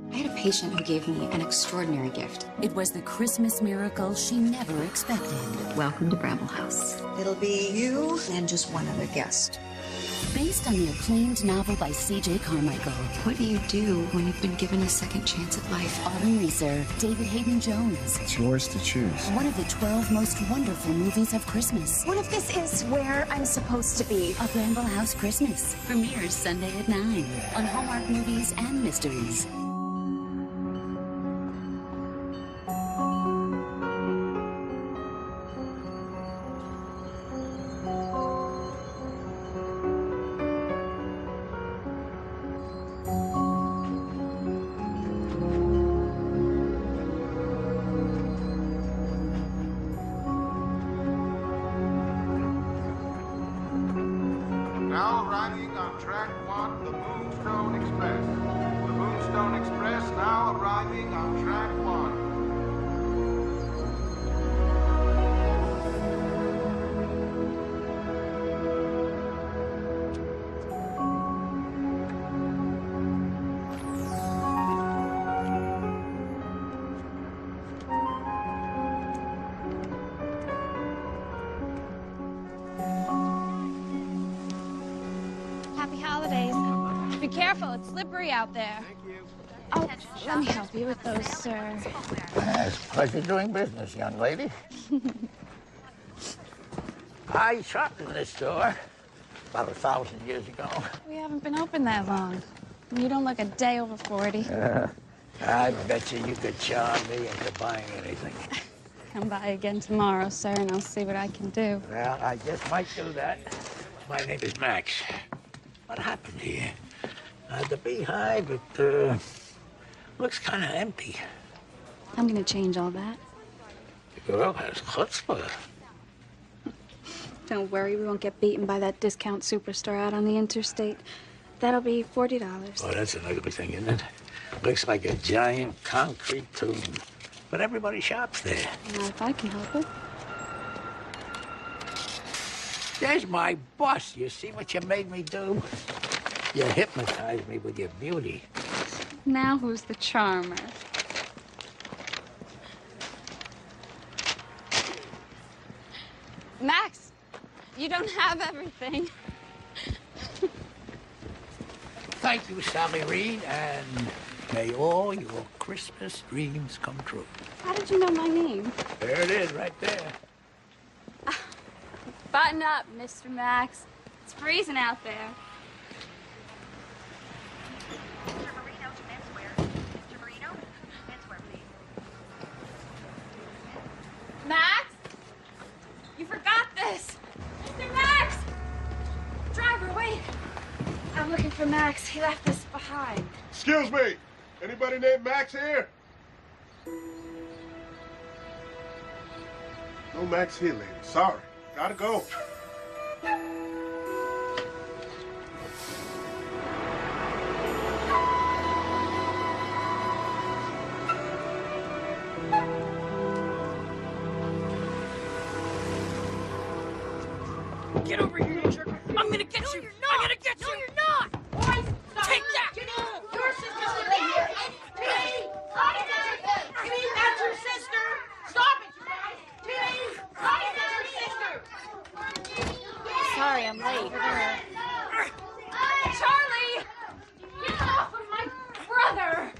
I had a patient who gave me an extraordinary gift. It was the Christmas miracle she never expected. Welcome to Bramble House. It'll be you and just one other guest. Based on the acclaimed novel by C.J. Carmichael. What do you do when you've been given a second chance at life? Autumn Reeser, David Hayden Jones. It's yours to choose. One of the 12 most wonderful movies of Christmas. What if this is where I'm supposed to be? A Bramble House Christmas. Premieres Sunday at 9 on Hallmark Movies and Mysteries. Now arriving on track 1, the Moonstone Express. The Moonstone Express now arriving on track 1. Happy holidays. Be careful, it's slippery out there. Thank you. Oh, let me help you with those, sir. It's a pleasure doing business, young lady. I shopped in this store about 1,000 years ago. We haven't been open that long. You don't look a day over 40. I bet you could charm me into buying anything. Come by again tomorrow, sir, and I'll see what I can do. Well, I just might do that. My name is Max. What happened here? The beehive, it looks kind of empty. I'm gonna change all that. The girl has chutzpah. Don't worry, we won't get beaten by that discount superstore out on the interstate. That'll be $40. Oh, that's an ugly thing, isn't it? Looks like a giant concrete tomb. But everybody shops there. Not if I can help it. There's my boss. You see what you made me do? You hypnotized me with your beauty. Now who's the charmer? Max, you don't have everything. Thank you, Sally Reed, and may all your Christmas dreams come true. How did you know my name? There it is, right there. Button up, Mr. Max. It's freezing out there. Max? You forgot this! Mr. Max! Driver, wait! I'm looking for Max. He left this behind. Excuse me. Anybody named Max here? No Max here, lady. Sorry. Gotta go. Get over here, you jerk. I'm gonna get you. You're not. I'm gonna get you. No, you're not. Boys, Take that. Your sister's living here. Timmy, Timmy, that's your sister. Stop it, you guys. Timmy, that's your sister. Sorry, I'm late. Charlie, get off of my brother.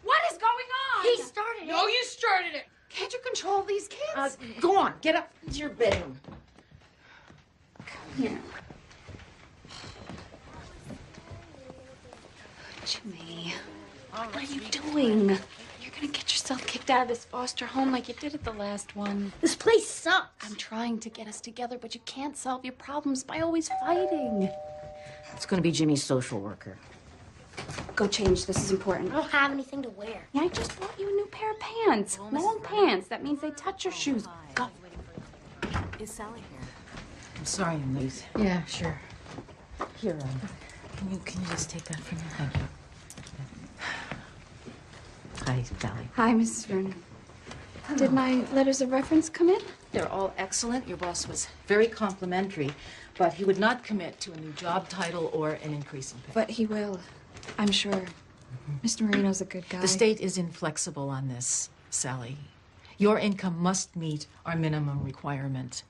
What is going on? He started it. No, you started it. Can't you control these kids? Go on, get up to your bedroom. Here. Jimmy, what are you doing? You're gonna get yourself kicked out of this foster home like you did at the last one. This place sucks. I'm trying to get us together, but you can't solve your problems by always fighting. It's gonna be Jimmy's social worker. Go change. This is important. I don't have anything to wear. Yeah, I just bought you a new pair of pants. Long pants. That means they touch your shoes. Go. Is Sally here? I'm sorry I'm late. Yeah, sure. Here, can you just take that from me? Thank you. Hi, Sally. Hi, Mrs. Vernon. Did my letters of reference come in? They're all excellent. Your boss was very complimentary, but he would not commit to a new job title or an increase in pay. But he will, I'm sure. Mr. Marino's a good guy. The state is inflexible on this, Sally. Your income must meet our minimum requirement.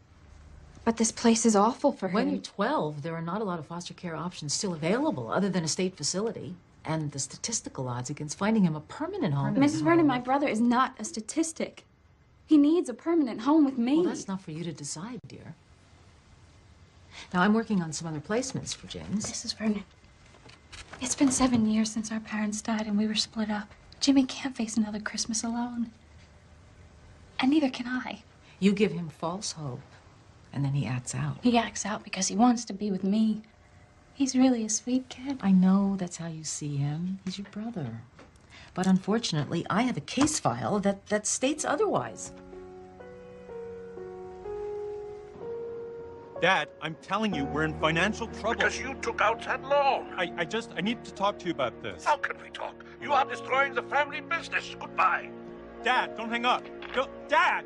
But this place is awful for him. When you're 12, there are not a lot of foster care options still available other than a state facility. And the statistical odds against finding him a permanent home. Mrs. Vernon, my brother is not a statistic. He needs a permanent home with me. Well, that's not for you to decide, dear. Now, I'm working on some other placements for James. Mrs. Vernon, it's been 7 years since our parents died and we were split up. Jimmy can't face another Christmas alone. And neither can I. You give him false hope, and then he acts out. He acts out because he wants to be with me. He's really a sweet kid. I know that's how you see him. He's your brother. But unfortunately, I have a case file that states otherwise. Dad, I'm telling you, we're in financial trouble. Because you took out that loan. I need to talk to you about this. How can we talk? You are destroying the family business. Goodbye. Dad, don't hang up. Dad!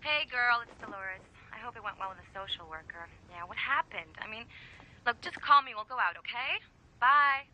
Hey, girl, it's Dolores. I hope it went well with the social worker. Yeah, what happened? I mean, look, just call me. We'll go out, okay? Bye.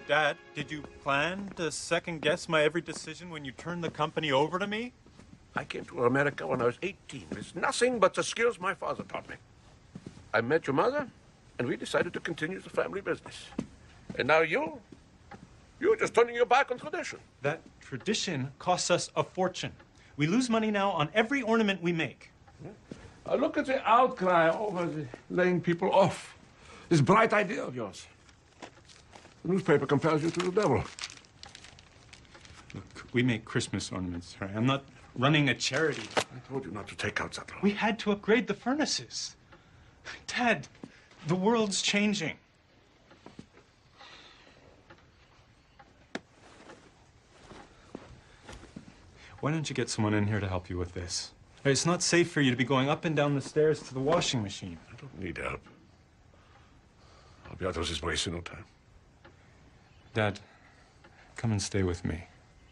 Dad, did you plan to second-guess my every decision when you turned the company over to me? I came to America when I was 18. It's nothing but the skills my father taught me. I met your mother, and we decided to continue the family business. And now you're just turning your back on tradition. That tradition costs us a fortune. We lose money now on every ornament we make. Look at the outcry over the laying people off. This bright idea of yours. The newspaper compares you to the devil. Look, we make Christmas ornaments, right? I'm not running a charity. I told you not to take out that loan. We had to upgrade the furnaces. Dad, the world's changing. Why don't you get someone in here to help you with this? It's not safe for you to be going up and down the stairs to the washing machine. I don't need help. I'll be out of this place in no time. Dad, come and stay with me.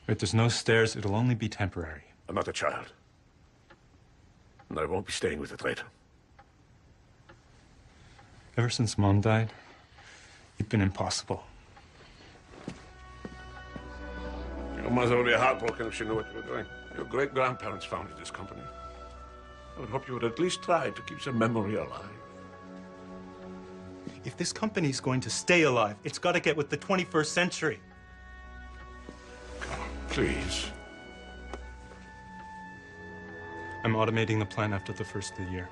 If there's no stairs, it'll only be temporary. I'm not a child. And I won't be staying with a traitor. Ever since Mom died, you've been impossible. Your mother would be heartbroken if she knew what you were doing. Your great-grandparents founded this company. I would hope you would at least try to keep the memory alive. If this company's going to stay alive, it's got to get with the 21st century. Please. I'm automating the plant after the first of the year.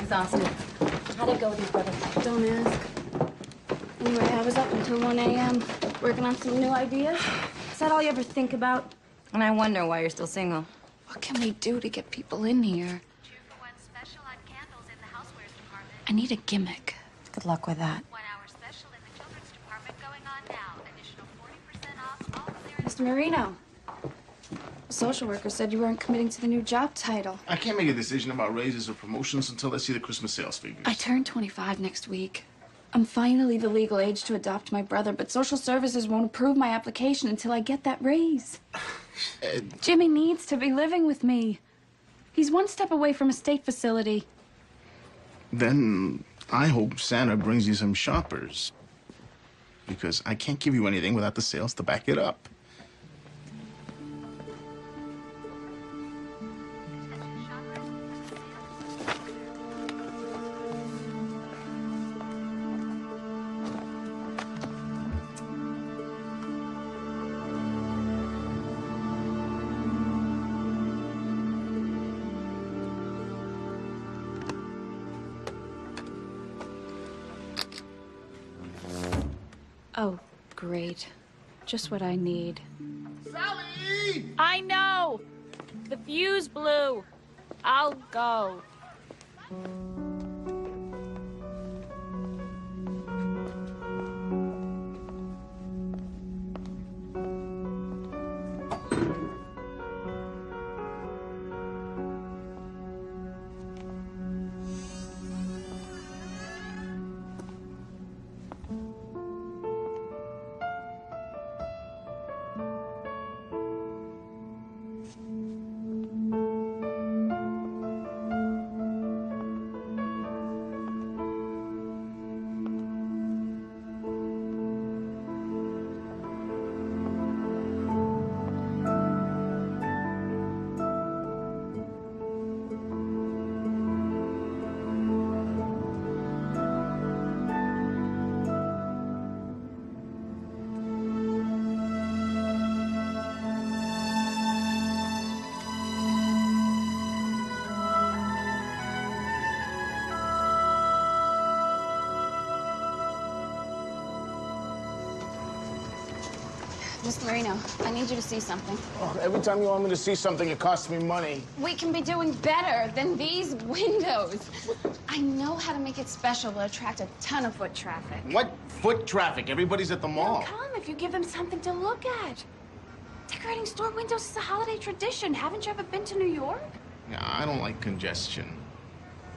exhausted. How'd it go with your brother? Don't ask. Anyway, I was up until 1 a.m. working on some new ideas. Is that all you ever think about? And I wonder why you're still single. What can we do to get people in here? Special on candles in the housewares department. I need a gimmick. Good luck with that. 1 hour special in the children's department going on now. Additional 40% off all clearance. Mr. Marino, the social worker said you weren't committing to the new job title. I can't make a decision about raises or promotions until I see the Christmas sales figures. I turn 25 next week. I'm finally the legal age to adopt my brother, but social services won't approve my application until I get that raise. Jimmy needs to be living with me. He's one step away from a state facility. Then I hope Santa brings you some shoppers. Because I can't give you anything without the sales to back it up. Oh, great. Just what I need. Sally! I know! The fuse blew. I'll go. Mr. Marino, I need you to see something. Oh, every time you want me to see something, it costs me money. We can be doing better than these windows. I know how to make it special to attract a ton of foot traffic. What foot traffic? Everybody's at the mall. They'll come if you give them something to look at. Decorating store windows is a holiday tradition. Haven't you ever been to New York? Yeah, I don't like congestion.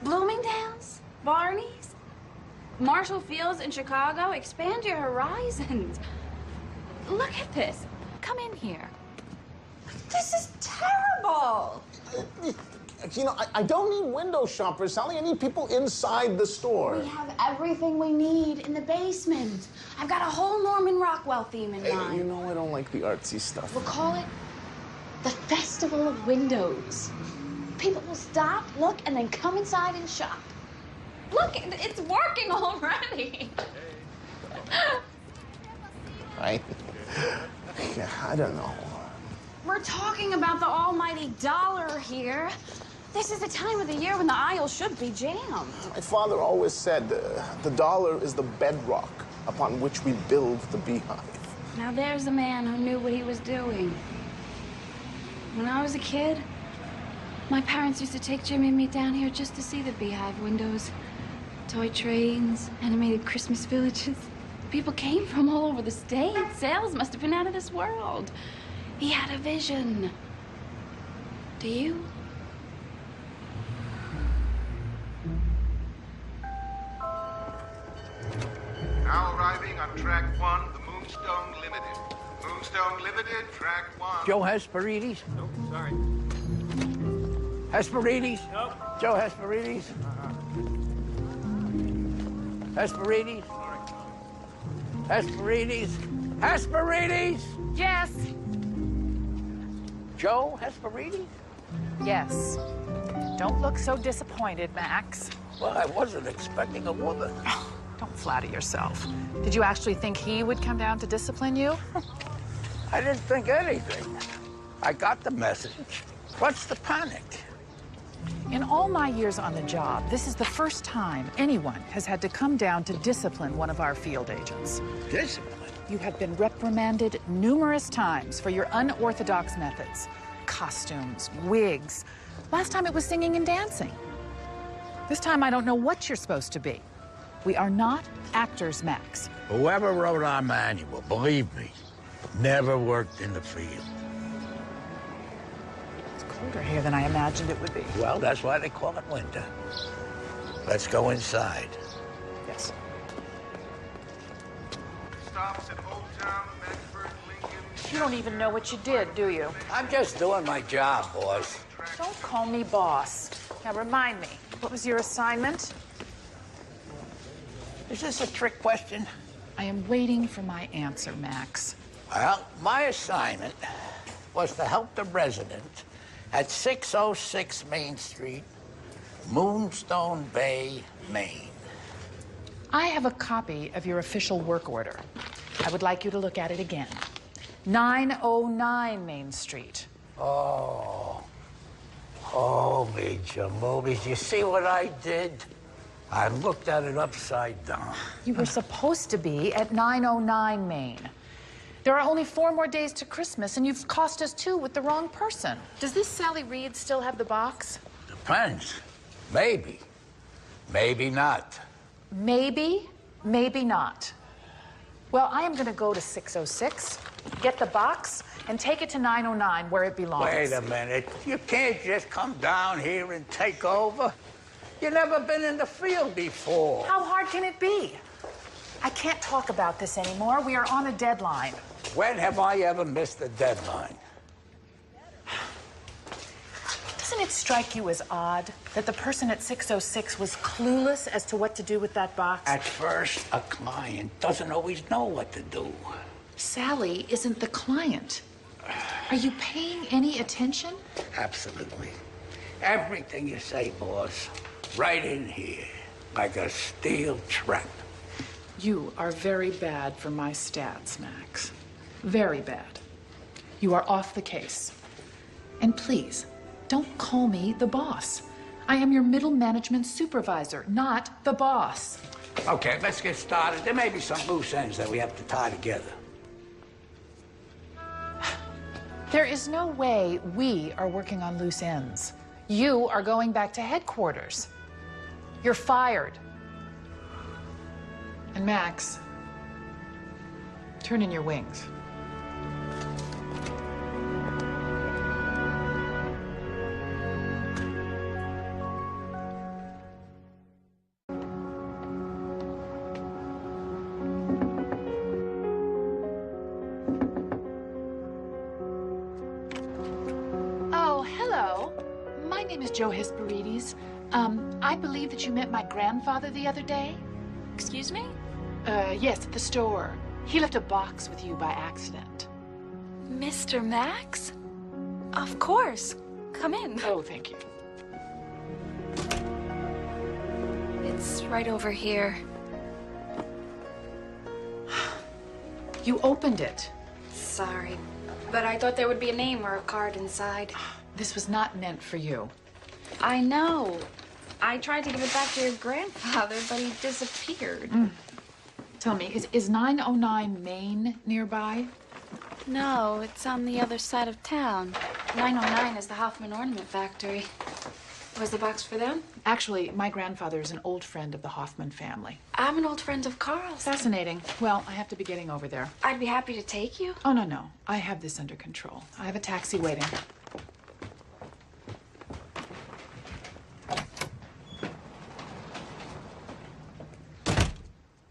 Bloomingdale's, Barney's, Marshall Fields in Chicago. Expand your horizons. Look at this. Come in here. This is terrible. You know, I don't need window shoppers, Sally. I need people inside the store. We have everything we need in the basement. I've got a whole Norman Rockwell theme in mind. You know I don't like the artsy stuff. We'll call it the Festival of Windows. People will stop, look, and then come inside and shop. Look, it's working already. I don't know. We're talking about the almighty dollar here. This is the time of the year when the aisle should be jammed. My father always said the dollar is the bedrock upon which we build the beehive. Now there's a man who knew what he was doing. When I was a kid, my parents used to take Jimmy and me down here just to see the beehive windows. Toy trains, animated Christmas villages. People came from all over the state. Sales must have been out of this world. He had a vision. Do you? Now arriving on track 1, the Moonstone Limited. Moonstone Limited, track 1. Joe Hesperides? Nope, sorry. Hesperides? Nope. Joe Hesperides? Hesperides? Hesperides? Hesperides? Yes. Joe Hesperides? Yes. Don't look so disappointed, Max. Well, I wasn't expecting a woman. Don't flatter yourself. Did you actually think he would come down to discipline you? I didn't think anything. I got the message. What's the panic? In all my years on the job, this is the first time anyone has had to come down to discipline one of our field agents. Discipline? You have been reprimanded numerous times for your unorthodox methods. Costumes, wigs. Last time it was singing and dancing. This time I don't know what you're supposed to be. We are not actors, Max. Whoever wrote our manual, believe me, never worked in the field. It's colder here than I imagined it would be. Well, that's why they call it winter. Let's go inside. Yes. Stops at Old Town, Medford, Lincoln. You don't even know what you did, do you? I'm just doing my job, boss. Don't call me boss. Now remind me, what was your assignment? Is this a trick question? I am waiting for my answer, Max. Well, my assignment was to help the resident at 606 Main Street, Moonstone Bay, Maine. I have a copy of your official work order. I would like you to look at it again. 909 Main Street. Oh, holy jamoobies. You see what I did? I looked at it upside down. You were supposed to be at 909 Main. There are only 4 more days to Christmas, and you've cost us 2 with the wrong person. Does this Sally Reed still have the box? Depends. Maybe. Maybe not. Maybe, maybe not. Well, I am going to go to 606, get the box, and take it to 909 where it belongs. Wait a minute. You can't just come down here and take over. You've never been in the field before. How hard can it be? I can't talk about this anymore. We are on a deadline. When have I ever missed a deadline? Doesn't it strike you as odd that the person at 606 was clueless as to what to do with that box? At first, a client doesn't always know what to do. Sally isn't the client. Are you paying any attention? Absolutely. Everything you say, boss, right in here, like a steel trap. You are very bad for my stats, Max. Very bad. You are off the case. And please, don't call me the boss. I am your middle management supervisor, not the boss. Okay, let's get started. There may be some loose ends that we have to tie together. There is no way we are working on loose ends. You are going back to headquarters. You're fired. And Max, turn in your wings. Oh, hello. My name is Joe Hesperides. I believe that you met my grandfather the other day. Excuse me? Yes, at the store. He left a box with you by accident. Mr. Max? Of course. Come in. Oh, thank you. It's right over here. You opened it. Sorry, but I thought there would be a name or a card inside. This was not meant for you. I know. I tried to give it back to your grandfather, but he disappeared. Tell me, is 909 Main nearby? No, it's on the other side of town. 909 is the Hoffman Ornament Factory. Was the box for them? Actually, my grandfather is an old friend of the Hoffman family. I'm an old friend of Carl's. Fascinating. Well, I have to be getting over there. I'd be happy to take you. Oh, no. I have this under control. I have a taxi waiting.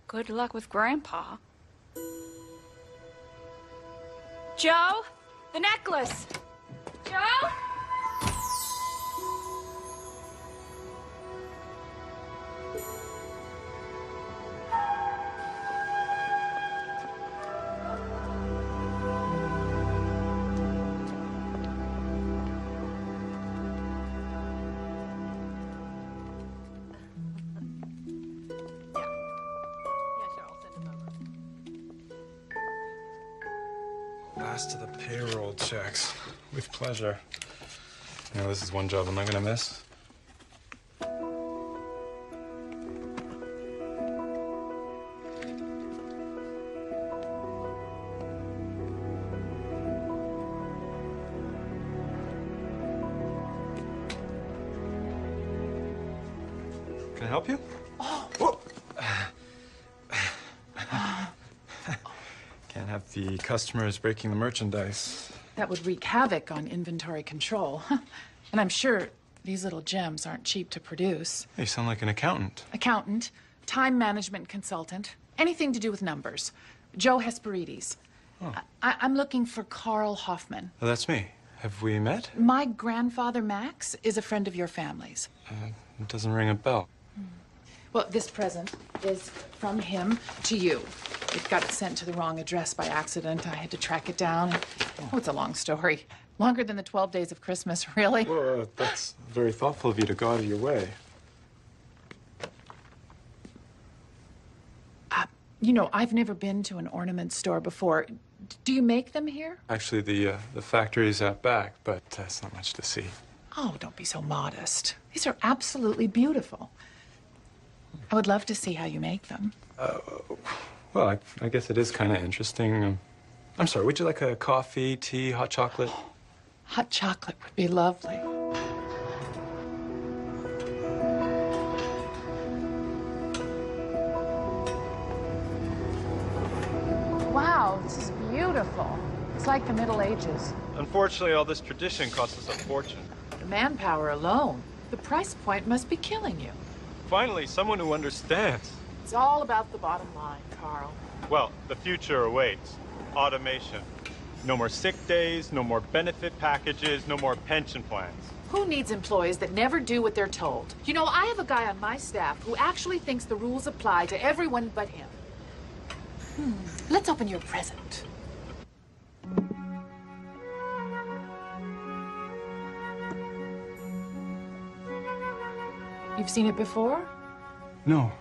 Good luck with Grandpa. Joe, the necklace. Joe? Last of the payroll checks. With pleasure. You know, this is one job I'm not gonna miss. Can I help you? Oh. Can't have the customers breaking the merchandise. That would wreak havoc on inventory control. And I'm sure these little gems aren't cheap to produce. You sound like an accountant. Accountant, time management consultant, anything to do with numbers. Joe Hesperides. Oh. I'm looking for Carl Hoffman. Oh, that's me. Have we met? My grandfather, Max, is a friend of your family's. It doesn't ring a bell. Well, this present is from him to you. It got sent to the wrong address by accident. I had to track it down. Oh, it's a long story. Longer than the 12 days of Christmas, really. Well, that's very thoughtful of you to go out of your way. You know, I've never been to an ornament store before. Do you make them here? Actually, the factory's out back, but it's not much to see. Oh, don't be so modest. These are absolutely beautiful. I would love to see how you make them. Well, I guess it is kind of interesting. I'm sorry, would you like a coffee, tea, hot chocolate? Hot chocolate would be lovely. Wow, this is beautiful. It's like the Middle Ages. Unfortunately, all this tradition costs us a fortune. The manpower alone, the price point must be killing you. Finally, someone who understands. It's all about the bottom line, Carl. Well, the future awaits. Automation. No more sick days, no more benefit packages, no more pension plans. Who needs employees that never do what they're told? You know, I have a guy on my staff who actually thinks the rules apply to everyone but him. Let's open your present. You've seen it before? No,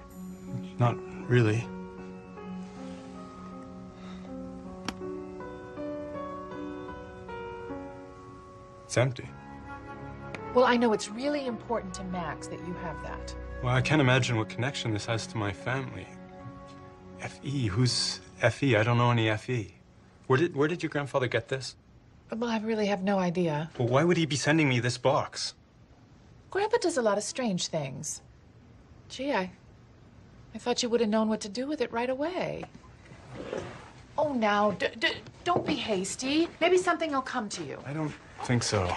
not really. It's empty. Well, I know it's really important to Max that you have that. Well, I can't imagine what connection this has to my family. F.E.? Who's F.E.? I don't know any F.E. Where did your grandfather get this? Well, I really have no idea. Well, why would he be sending me this box? Grandpa does a lot of strange things. Gee, I thought you would have known what to do with it right away. Oh, now, don't be hasty. Maybe something will come to you. I don't think so.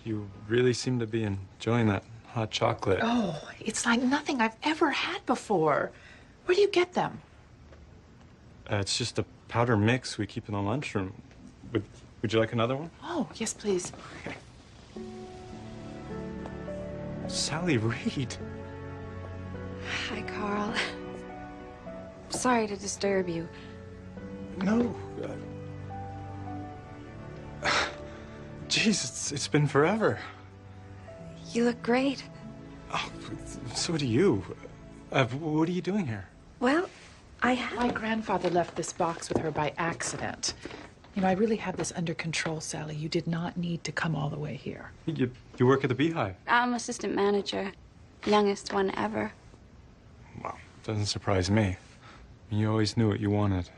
You really seem to be enjoying that hot chocolate. Oh, it's like nothing I've ever had before. Where do you get them? It's just a powder mix we keep in the lunchroom. Would you like another one? Oh, yes, please. Sally Reed. Hi, Carl. Sorry to disturb you. No. Jeez, it's been forever. You look great. Oh, so do you. What are you doing here? Well, My grandfather left this box with her by accident. You know, I really have this under control, Sally. You did not need to come all the way here. You work at the Beehive. I'm assistant manager. Youngest one ever. Well, doesn't surprise me. You always knew what you wanted.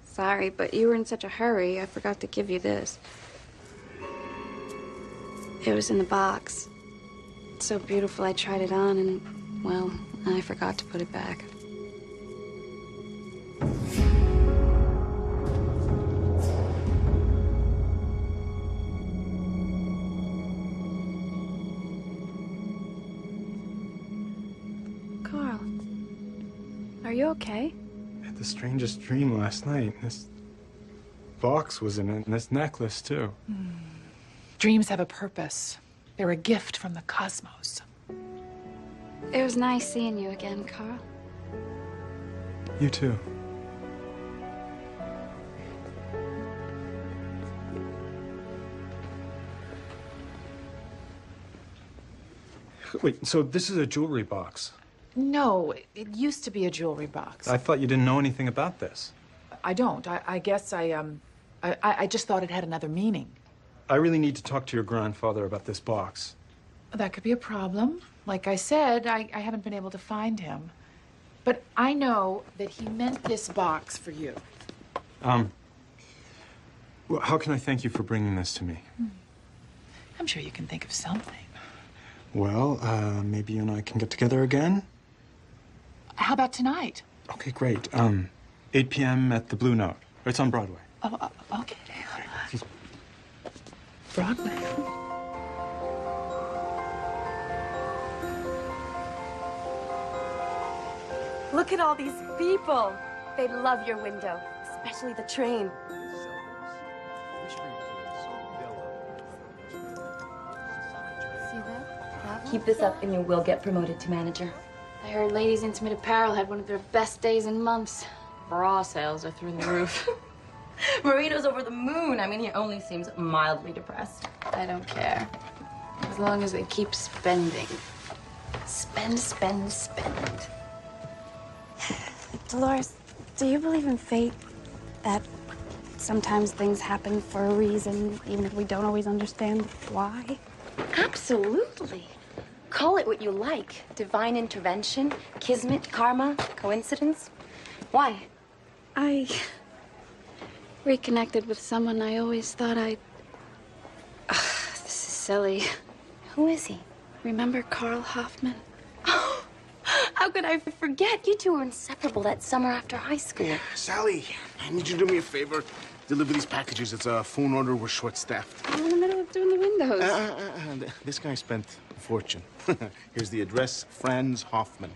Sorry, but you were in such a hurry, I forgot to give you this. It was in the box. It's so beautiful, I tried it on and, well, I forgot to put it back. Carl, are you okay? I had the strangest dream last night. This box was in it, and this necklace, too. Dreams have a purpose. They're a gift from the cosmos. It was nice seeing you again, Carl. You too. Wait, so this is a jewelry box? No, it used to be a jewelry box. I thought you didn't know anything about this. I don't. I guess I just thought it had another meaning. I really need to talk to your grandfather about this box. That could be a problem. Like I said, I haven't been able to find him. But I know that he meant this box for you. Well, how can I thank you for bringing this to me? I'm sure you can think of something. Well, maybe you and I can get together again? How about tonight? Okay, great. 8 p.m. at the Blue Note. It's on Broadway. Oh, okay. Broadway. Look at all these people. They love your window, especially the train. See that? Keep this up and you will get promoted to manager. I heard Ladies Intimate Apparel had one of their best days in months. Bra sales are through the roof. Marino's over the moon. I mean, he only seems mildly depressed. I don't care. As long as they keep spending. Spend, spend, spend. Dolores, do you believe in fate? That sometimes things happen for a reason, even if we don't always understand why? Absolutely. Call it what you like. Divine intervention, kismet, karma, coincidence. Why? I reconnected with someone I always thought I'd... Ugh, this is silly. Who is he? Remember Carl Hoffman? How could I forget? You two were inseparable that summer after high school. Sally, I need you to do me a favor. Deliver these packages. It's a phone order. We're short-staffed. I'm in the middle of doing the windows. This guy spent a fortune. Here's the address, Franz Hoffman.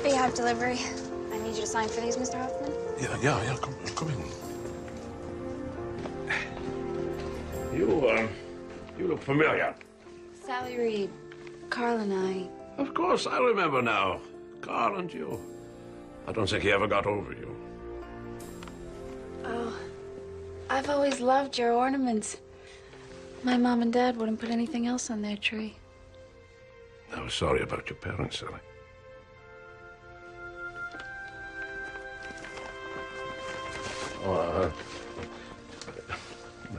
Beehive delivery. I need you to sign for these, Mr. Hoffman. Yeah. Come in. You look familiar. Sally Reed, Carl and I. Of course, I remember now. Carl and you. I don't think he ever got over you. Oh, I've always loved your ornaments. My mom and dad wouldn't put anything else on their tree. I was sorry about your parents, Sally.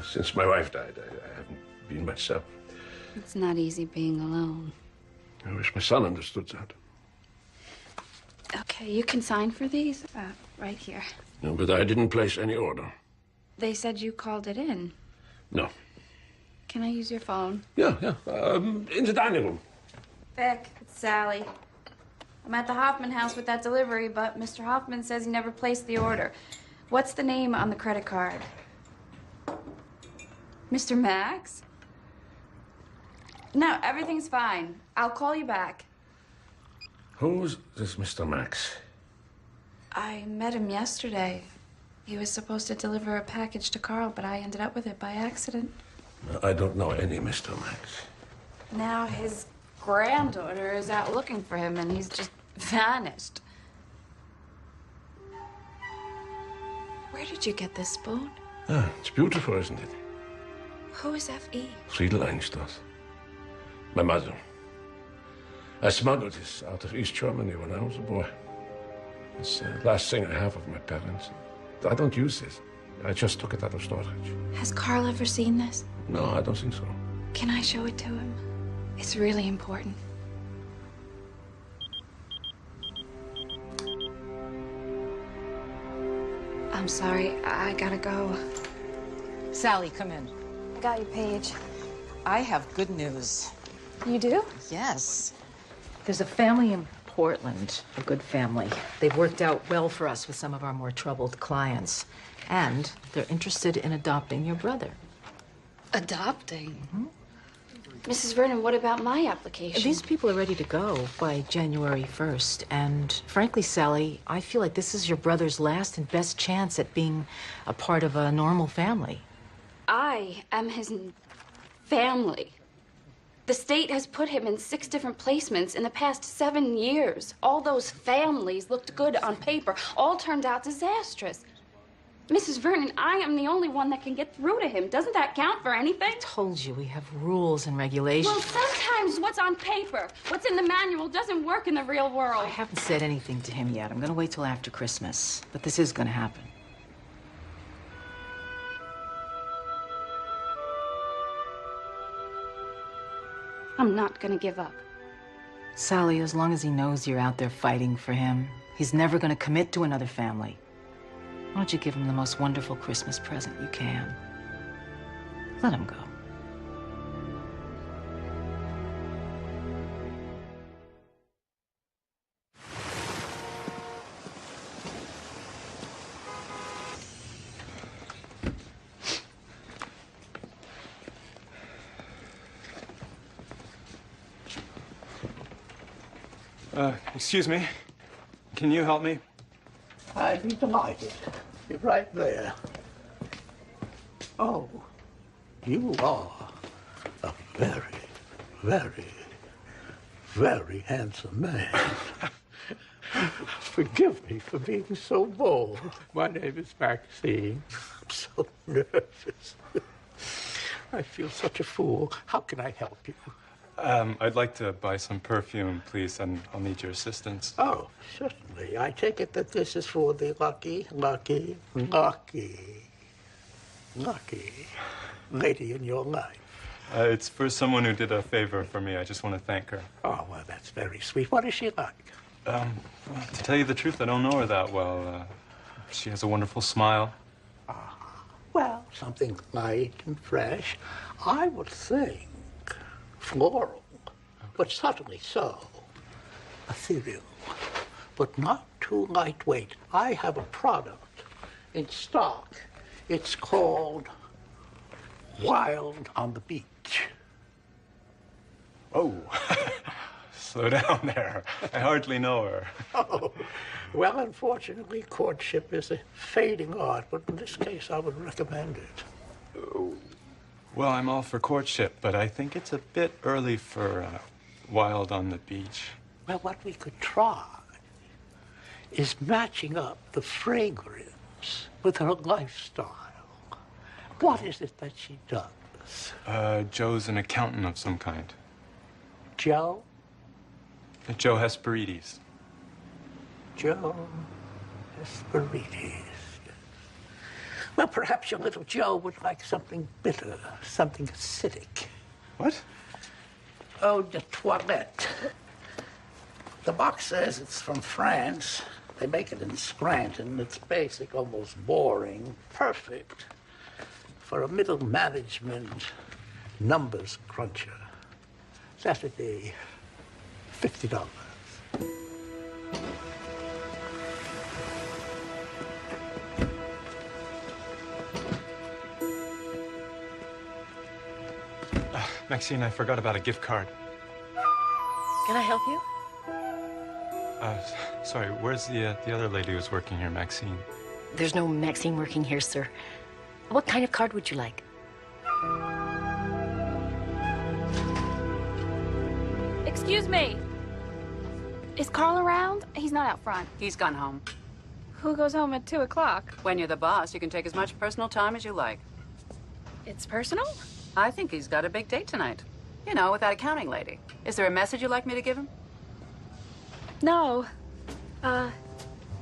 Since my wife died, I haven't been myself. It's not easy being alone. I wish my son understood that. Okay, you can sign for these. Right here. No, but I didn't place any order. They said you called it in. No. Can I use your phone? Yeah. In the dining room. Beck, it's Sally. I'm at the Hoffman house with that delivery, but Mr. Hoffman says he never placed the order. What's the name on the credit card? Mr. Max? No, everything's fine. I'll call you back. Who's this Mr. Max? I met him yesterday. He was supposed to deliver a package to Carl, but I ended up with it by accident. I don't know any Mr. Max. Now his granddaughter is out looking for him, and he's just vanished. Where did you get this spoon? Ah, it's beautiful, isn't it? Who is F.E.? Friedel Einstadt. My mother. I smuggled this out of East Germany when I was a boy. It's the last thing I have of my parents. I don't use this. I just took it out of storage. Has Carl ever seen this? No, I don't think so. Can I show it to him? It's really important. I'm sorry, I gotta go. Sally, come in. I got you, Paige. I have good news. You do? Yes. There's a family in Portland, a good family. They've worked out well for us with some of our more troubled clients. And they're interested in adopting your brother. Adopting? Mm-hmm. Mrs. Vernon, what about my application? These people are ready to go by January 1st. And frankly, Sally, I feel like this is your brother's last and best chance at being a part of a normal family. I am his family. The state has put him in 6 different placements in the past 7 years. All those families looked good on paper. All turned out disastrous. Mrs. Vernon, I am the only one that can get through to him. Doesn't that count for anything? I told you, we have rules and regulations. Well, sometimes what's on paper, what's in the manual, doesn't work in the real world. I haven't said anything to him yet. I'm going to wait till after Christmas. But this is going to happen. I'm not gonna give up. Sally, as long as he knows you're out there fighting for him, he's never going to commit to another family. Why don't you give him the most wonderful Christmas present you can? Let him go. Excuse me. Can you help me? I'd be delighted. You're right there. Oh, you are a very, very, very handsome man. Forgive me for being so bold. My name is Maxine. I'm so nervous. I feel such a fool. How can I help you? I'd like to buy some perfume, please, and I'll need your assistance. Oh, certainly. I take it that this is for the lucky lady in your life. It's for someone who did a favor for me. I just want to thank her. Oh, well, that's very sweet. What is she like? Well, to tell you the truth, I don't know her that well. She has a wonderful smile. Well, something light and fresh. I would think floral, but subtly so. Ethereal, but not too lightweight. I have a product in stock. It's called Wild on the Beach. Oh, slow down there. I hardly know her. Oh, well, unfortunately, courtship is a fading art, but in this case, I would recommend it. Well, I'm all for courtship, but I think it's a bit early for Wild on the Beach. Well, what we could try is matching up the fragrance with her lifestyle. What is it that she does? Joe's an accountant of some kind. Joe? Joe Hesperides. Joe Hesperides. Well, perhaps your little Joe would like something bitter, something acidic. What? Eau de toilette. The box says it's from France. They make it in Scranton. It's basic, almost boring. Perfect for a middle management numbers cruncher. Saturday, $50. Maxine, I forgot about a gift card. Can I help you? Sorry, where's the other lady who's working here, Maxine? There's no Maxine working here, sir. What kind of card would you like? Excuse me. Is Carl around? He's not out front. He's gone home. Who goes home at 2 o'clock? When you're the boss, you can take as much personal time as you like. It's personal? I think he's got a big date tonight. You know, with that accounting lady. Is there a message you'd like me to give him? No.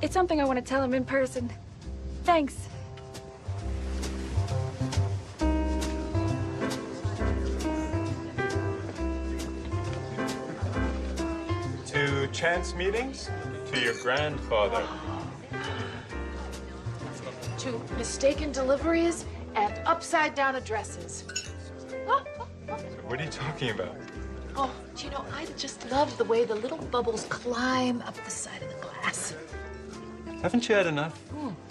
It's something I want to tell him in person. Thanks. To chance meetings? To your grandfather. To mistaken deliveries and upside-down addresses. What are you talking about? Oh, do you know, I just love the way the little bubbles climb up the side of the glass. Haven't you had enough?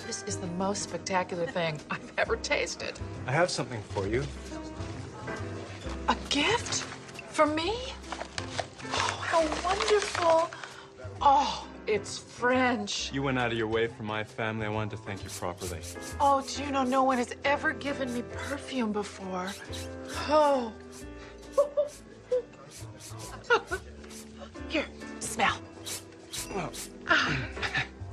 This is the most spectacular thing I've ever tasted. I have something for you. A gift? For me? Oh, how wonderful. Oh, it's French. You went out of your way for my family. I wanted to thank you properly. Oh, do you know, no one has ever given me perfume before. Oh. Here, smell. Well,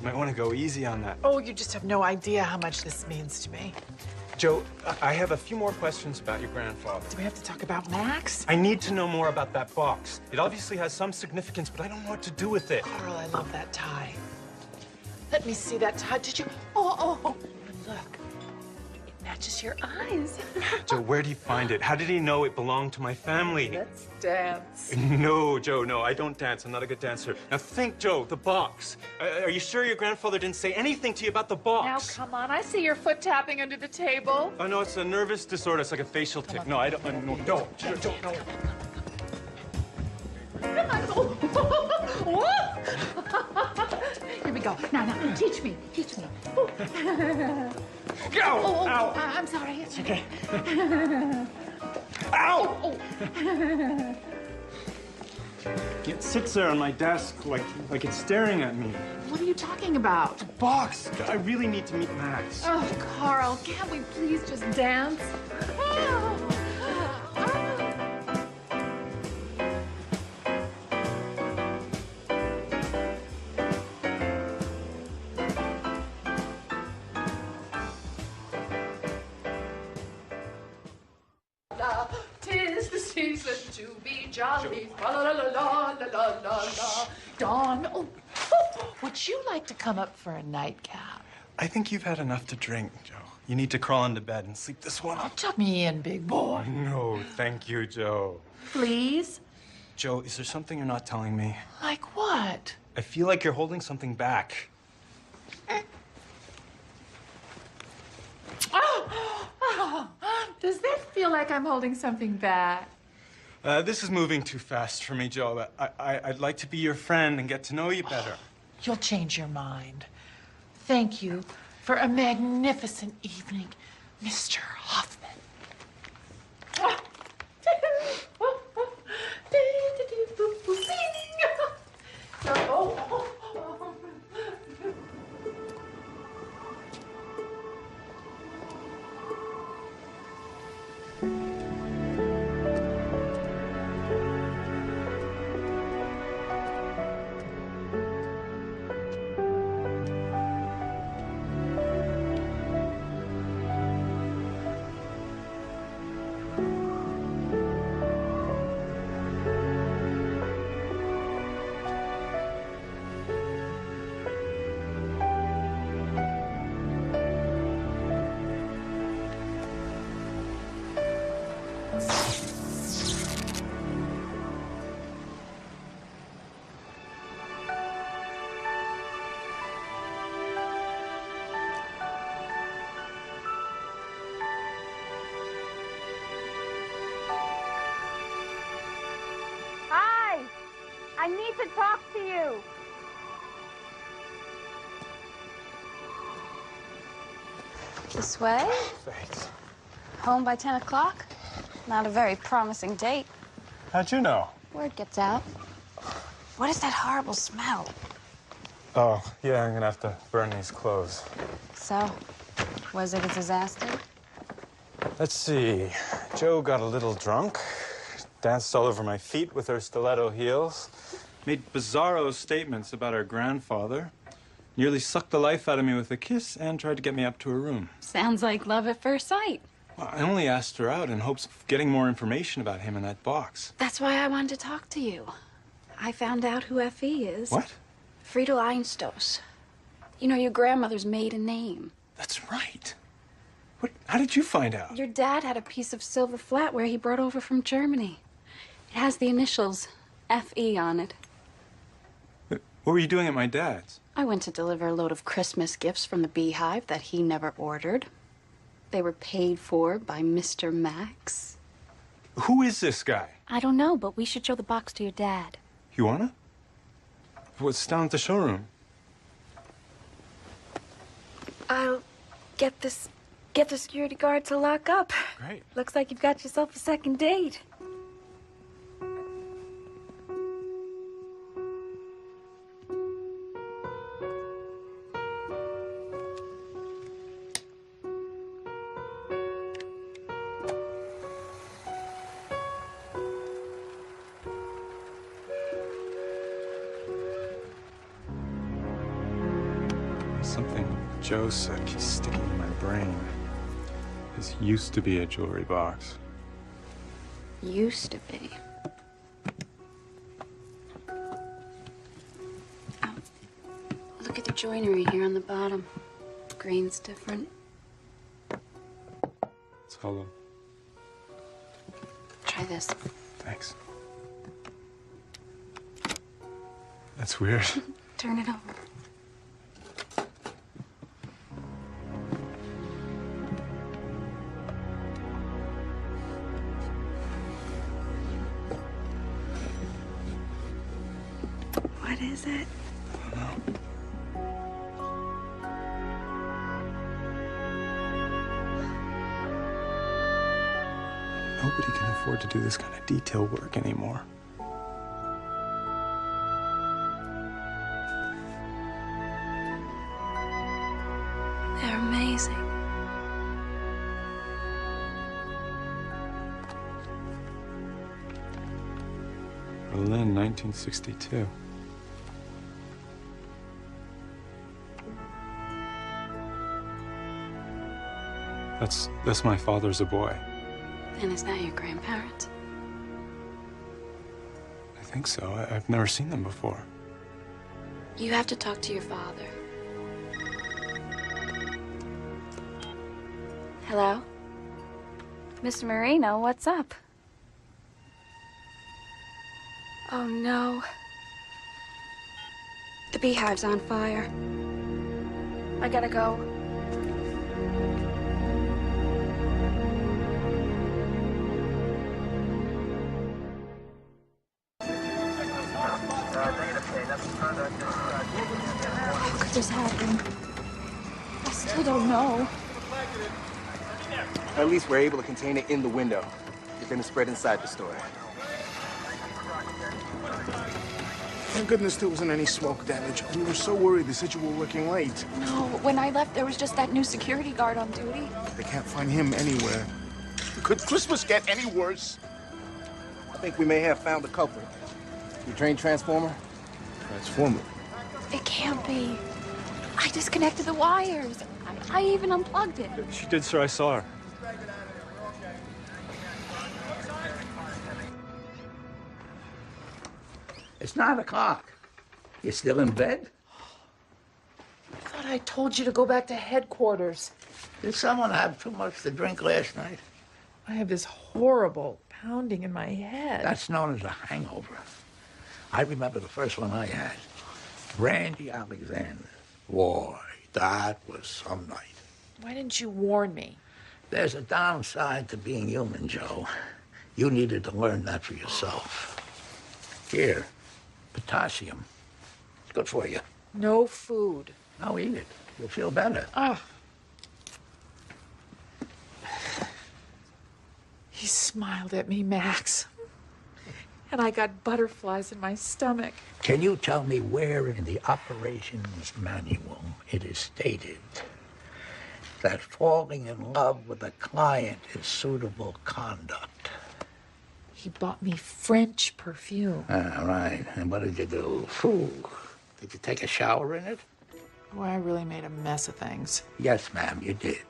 might want to go easy on that. Oh, you just have no idea how much this means to me. Joe, I have a few more questions about your grandfather. Do we have to talk about Max? I need to know more about that box. It obviously has some significance, but I don't know what to do with it. Carl, I love that tie. Let me see that tie. Did you? Oh, look. It matches your eyes. Joe, where do you find it? How did he know it belonged to my family? Let's dance. No, Joe, no, I don't dance. I'm not a good dancer. Now think, Joe, the box. Are you sure your grandfather didn't say anything to you about the box? Now, come on. I see your foot tapping under the table. Oh, no, it's a nervous disorder. It's like a facial tic. No, I don't. No, Joe, no. Here we go. Now, teach me. Teach me. Go! Ow! I'm sorry. It's okay. Ow! It sits there on my desk like it's staring at me. What are you talking about? The box. I really need to meet Max. Oh, Carl, can't we please just dance? Tis the season to be jolly. La la la la la la la la. Dawn. Oh, would you like to come up for a nightcap? I think you've had enough to drink, Joe. You need to crawl into bed and sleep this one off. Tuck me in, big boy. No, thank you, Joe. Please? Joe, is there something you're not telling me? Like what? I feel like you're holding something back. Does that feel like I'm holding something back? This is moving too fast for me, Joe. I'd like to be your friend and get to know you better. You'll change your mind. Thank you for a magnificent evening, Mr. Hoffman. Hi! I need to talk to you. This way? Thanks. Home by 10 o'clock? Not a very promising date. How'd you know? Word gets out. What is that horrible smell? Oh, yeah, I'm gonna have to burn these clothes. So, was it a disaster? Let's see. Joe got a little drunk, danced all over my feet with her stiletto heels, made bizarro statements about her grandfather, nearly sucked the life out of me with a kiss, and tried to get me up to her room. Sounds like love at first sight. Well, I only asked her out in hopes of getting more information about him in that box. That's why I wanted to talk to you. I found out who F.E. is. What? Friedel Einstos. You know, your grandmother's maiden name. That's right. How did you find out? Your dad had a piece of silver flatware he brought over from Germany. It has the initials F.E. on it. What were you doing at my dad's? I went to deliver a load of Christmas gifts from the Beehive that he never ordered. They were paid for by Mr. Max. Who is this guy? I don't know, but we should show the box to your dad. You wanna? What's down at the showroom? I'll get the security guard to lock up. Great. Looks like you've got yourself a second date. Something Joe said keeps sticking in my brain. This used to be a jewelry box. Used to be. Oh, look at the joinery here on the bottom. Grain's different. It's hollow. Try this. Thanks. That's weird. Turn it over. What is it? I don't know. Nobody can afford to do this kind of detail work anymore. They're amazing. Berlin, 1962. That's my father's a boy. And is that your grandparents? I think so. I've never seen them before. You have to talk to your father. Hello? Mr. Marino, what's up? Oh no. The beehive's on fire. I gotta go. How could this happen? I still don't know. At least we're able to contain it in the window. It didn't spread inside the store. Thank goodness there wasn't any smoke damage. We were so worried they said you were working late. No, when I left, there was just that new security guard on duty. They can't find him anywhere. Could Christmas get any worse? I think we may have found the culprit. You trained Transformer? Transformer? It can't be. I disconnected the wires. I even unplugged it. She did, sir. I saw her. It's 9 o'clock. You still in bed? I thought I told you to go back to headquarters. Did someone have too much to drink last night? I have this horrible pounding in my head. That's known as a hangover. I remember the first one I had. Randy Alexander. Boy, that was some night. Why didn't you warn me? There's a downside to being human, Joe. You needed to learn that for yourself. Here, potassium. It's good for you. No food. Now eat it. You'll feel better. Ah. He smiled at me, Max. And I got butterflies in my stomach. Can you tell me where in the operations manual it is stated that falling in love with a client is suitable conduct? He bought me French perfume. Ah, right. And what did you do? Phew. Did you take a shower in it? Oh, I really made a mess of things. Yes, ma'am, you did.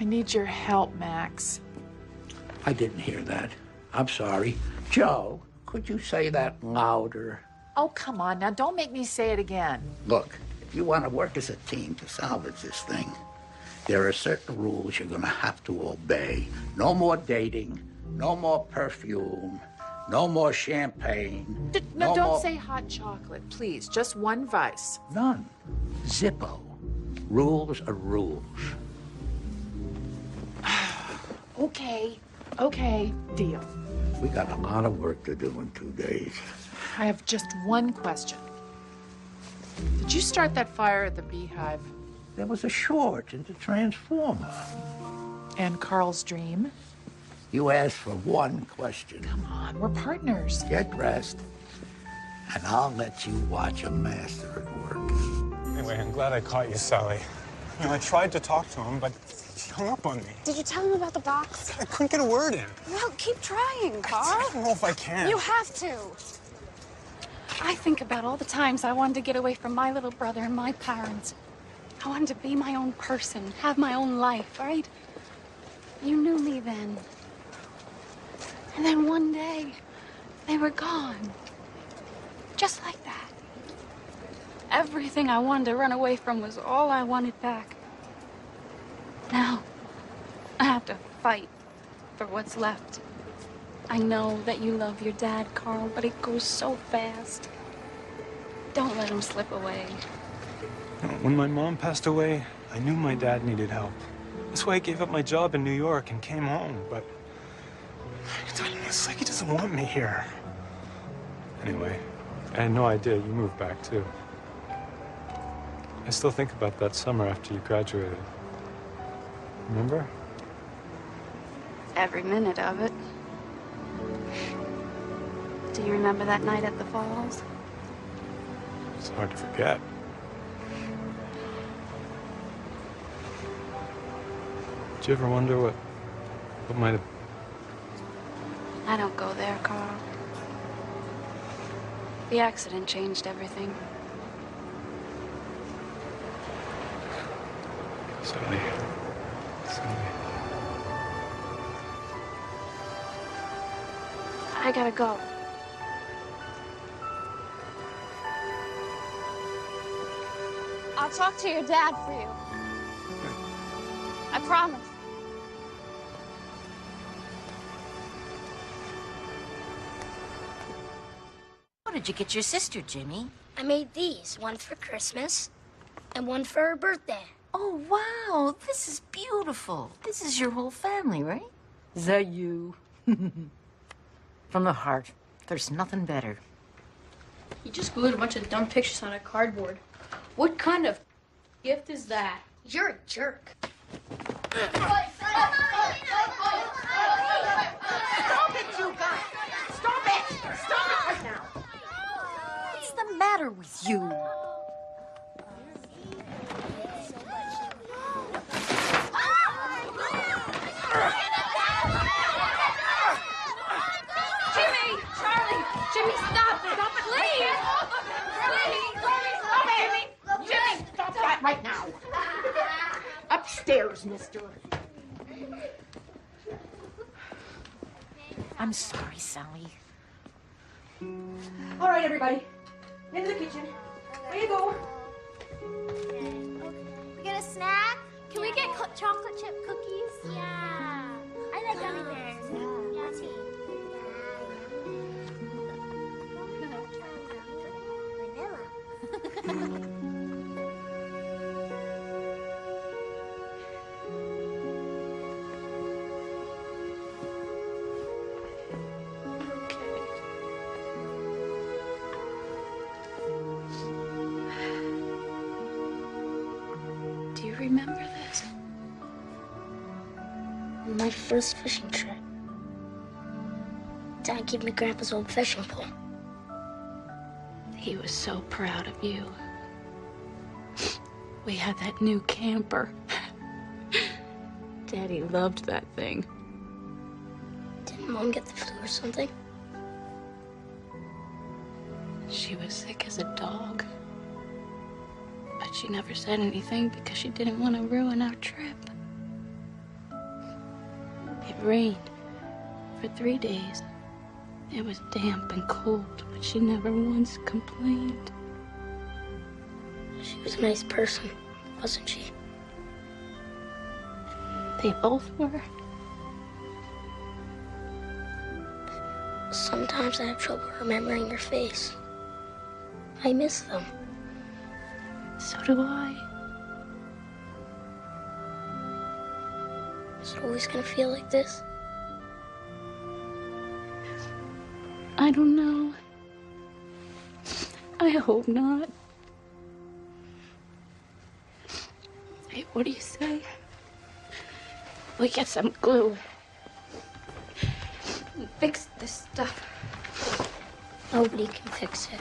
I need your help, Max. I didn't hear that. I'm sorry. Joe, could you say that louder? Oh, come on. Now, don't make me say it again. Look, if you want to work as a team to salvage this thing, there are certain rules you're going to have to obey. No more dating, no more perfume, no more champagne. No, don't more... say hot chocolate, please. Just one vice. None. Zippo. Rules are rules. Okay, deal. We got a lot of work to do in 2 days. I have just one question. Did you start that fire at the Beehive? There was a short in the transformer. And Carl's dream? You asked for one question. Come on, we're partners. Get dressed, and I'll let you watch a master at work. Anyway, I'm glad I caught you, Sally. I tried to talk to him, but he hung up on me. Did you tell him about the box? I couldn't get a word in. Well, keep trying, Carl. I don't know if I can. You have to. I think about all the times I wanted to get away from my little brother and my parents. I wanted to be my own person, have my own life, right? You knew me then. And then one day, they were gone. Just like that. Everything I wanted to run away from was all I wanted back. Now, have to fight for what's left. I know that you love your dad, Carl, but it goes so fast. Don't let him slip away. When my mom passed away, I knew my dad needed help. That's why I gave up my job in New York and came home, but it's like he doesn't want me here. Anyway, I had no idea you moved back, too. I still think about that summer after you graduated. Remember? Every minute of it. Do you remember that night at the falls? It's hard to forget. Did you ever wonder what might have... I don't go there, Carl. The accident changed everything. Sally. I gotta go. I'll talk to your dad for you. I promise. What did you get your sister, Jimmy? I made these. One for Christmas and one for her birthday. Oh, wow. This is beautiful. This is your whole family, right? Is that you? From the heart. There's nothing better. You just glued a bunch of dumb pictures on a cardboard. What kind of gift is that? You're a jerk. Stop it, you guys! Stop it! Stop it right now! What's the matter with you? Jimmy! Charlie! Jimmy, stop! Stop it, please! Please! Stop it! Jimmy, Stop that right now! Upstairs, mister. I'm sorry, Sally. All right, everybody. Into the kitchen. Where you go? We get a snack? Can we get chocolate chip cookies? Yeah. I like gummy bears. Yummy. Vanilla. Do you remember this? My first fishing trip. Dad gave me Grandpa's old fishing pole. He was so proud of you. We had that new camper. Daddy loved that thing. Didn't Mom get the flu or something? She was sick as a dog. But she never said anything because she didn't want to ruin our trip. It rained for 3 days. It was damp and cold, but she never once complained. She was a nice person, wasn't she? They both were. Sometimes I have trouble remembering your face. I miss them. So do I. Is it always gonna feel like this? I don't know. I hope not. Hey, what do you say? We get some glue. And fix this stuff. Nobody can fix it.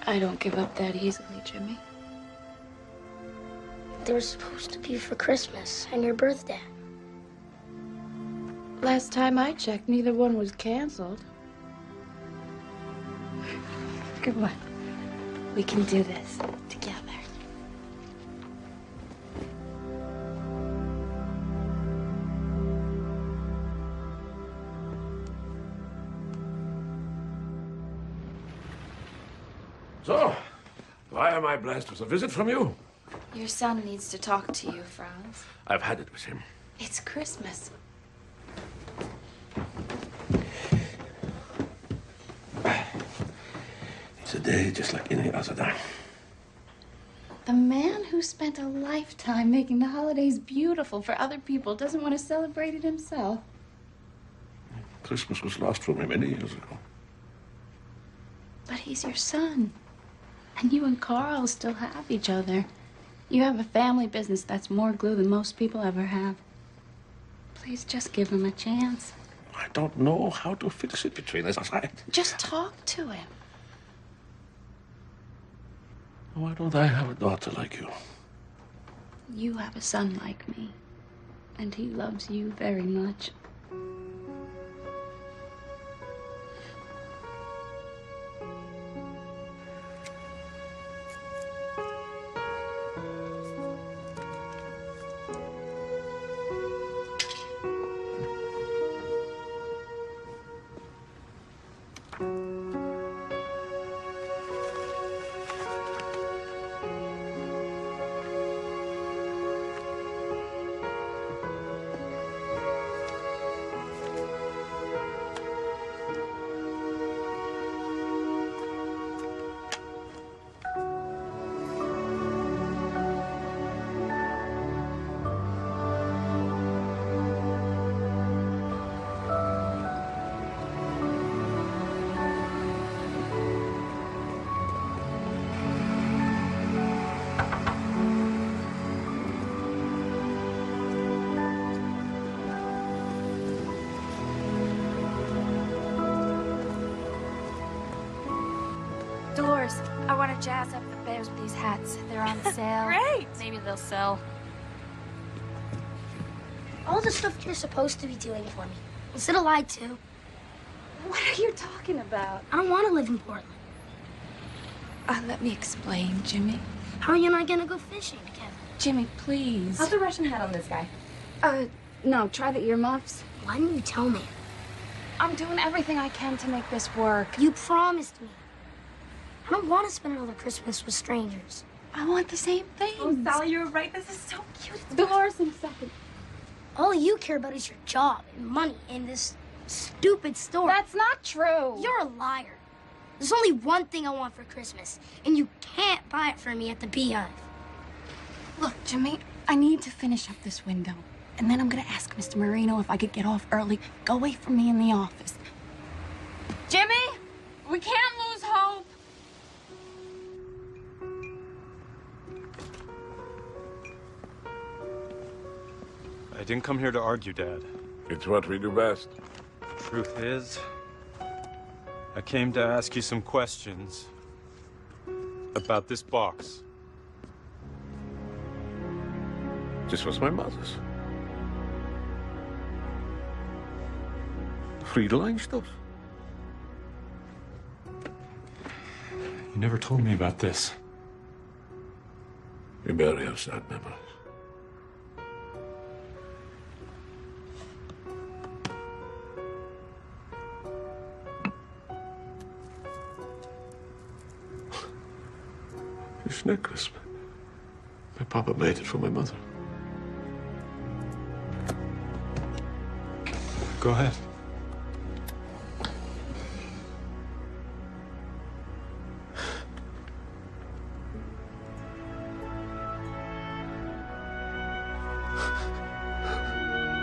I don't give up that easily, Jimmy. They were supposed to be for Christmas and your birthday. Last time I checked, neither one was canceled. Come on. We can do this together. So, why am I blessed with a visit from you? Your son needs to talk to you, Franz. I've had it with him. It's Christmas. It's a day just like any other day. The man who spent a lifetime making the holidays beautiful for other people doesn't want to celebrate it himself. Christmas was lost for me many years ago. But he's your son. And you and Carl still have each other. You have a family business that's more glue than most people ever have. Please just give him a chance. I don't know how to fix it between us. Just talk to him. Why don't I have a daughter like you? You have a son like me. And he loves you very much. Dolores, I want to jazz up the bears with these hats. They're on sale. Great. Maybe they'll sell. All the stuff you're supposed to be doing for me. Instead of lied to. What are you talking about? I don't want to live in Portland. Let me explain, Jimmy. How are you and I gonna go fishing together? Jimmy, please. How's the Russian hat on this guy? No, try the earmuffs. Why didn't you tell me? I'm doing everything I can to make this work. You promised me. I don't want to spend another Christmas with strangers. I want the same thing. Oh, Sally, you're right. This is so cute. Dolores in a second. All you care about is your job and money and this stupid store. That's not true. You're a liar. There's only one thing I want for Christmas, and you can't buy it for me at the Beehive. Look, Jimmy, I need to finish up this window. And then I'm gonna ask Mr. Marino if I could get off early. Go wait for me in the office. Jimmy, we can't lose hope. I didn't come here to argue, Dad. It's what we do best. Truth is, I came to ask you some questions about this box. This was my mother's. Friedeline stuff. You never told me about this. We barely have sad memories. This necklace. My papa made it for my mother. Go ahead.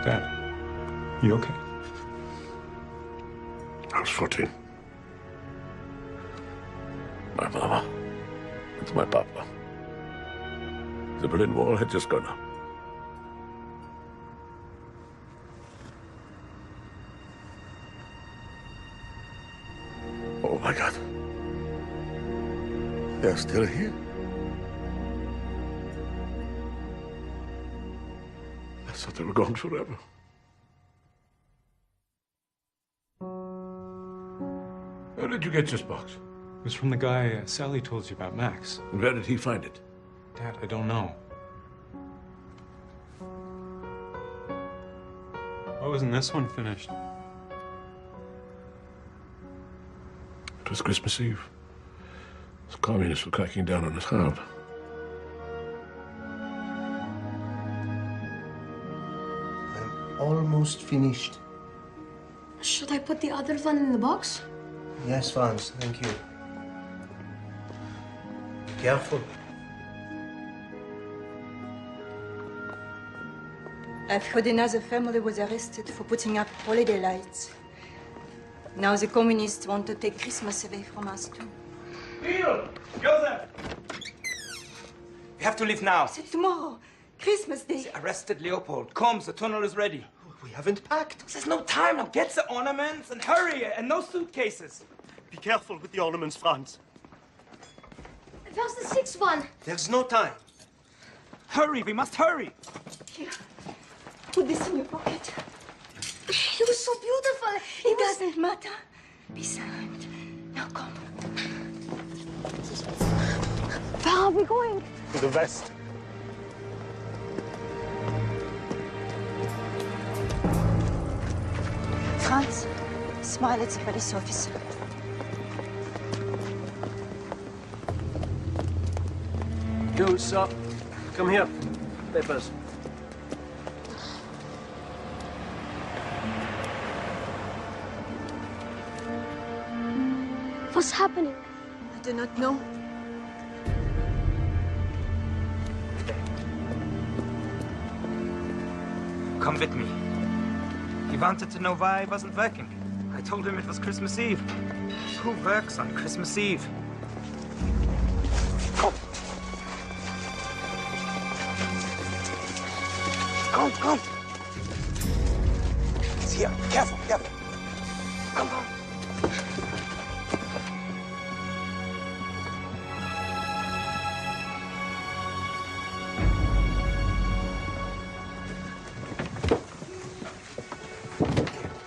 Dad, you okay? I was 14. My mama with my papa. The Berlin Wall had just gone up. Oh my God. They're still here. I thought they were gone forever. Where did you get this box? It was from the guy Sally told you about, Max. And where did he find it? Dad, I don't know. Why wasn't this one finished? It was Christmas Eve. The communists were cracking down on us hard. almost finished. Should I put the other one in the box? Yes, Franz, thank you. Careful. I've heard another family was arrested for putting up holiday lights. Now the communists want to take Christmas away from us, too. Bill! Joseph! We have to leave now. C'est tomorrow, Christmas Day. They arrested Leopold. Come, the tunnel is ready. We haven't packed. There's no time now. Get the ornaments and hurry, and no suitcases. Be careful with the ornaments, Franz. Where's the sixth one? There's no time. Hurry, we must hurry. Here, put this in your pocket. It was so beautiful. It doesn't matter. Be silent. Now come. Where are we going? To the west. Franz, smile at the police officer. You, sir. Come here. Papers. What's happening? I do not know. Come with me. He wanted to know why I wasn't working. I told him it was Christmas Eve. Who works on Christmas Eve? Come. Come. It's here. Careful. Come on.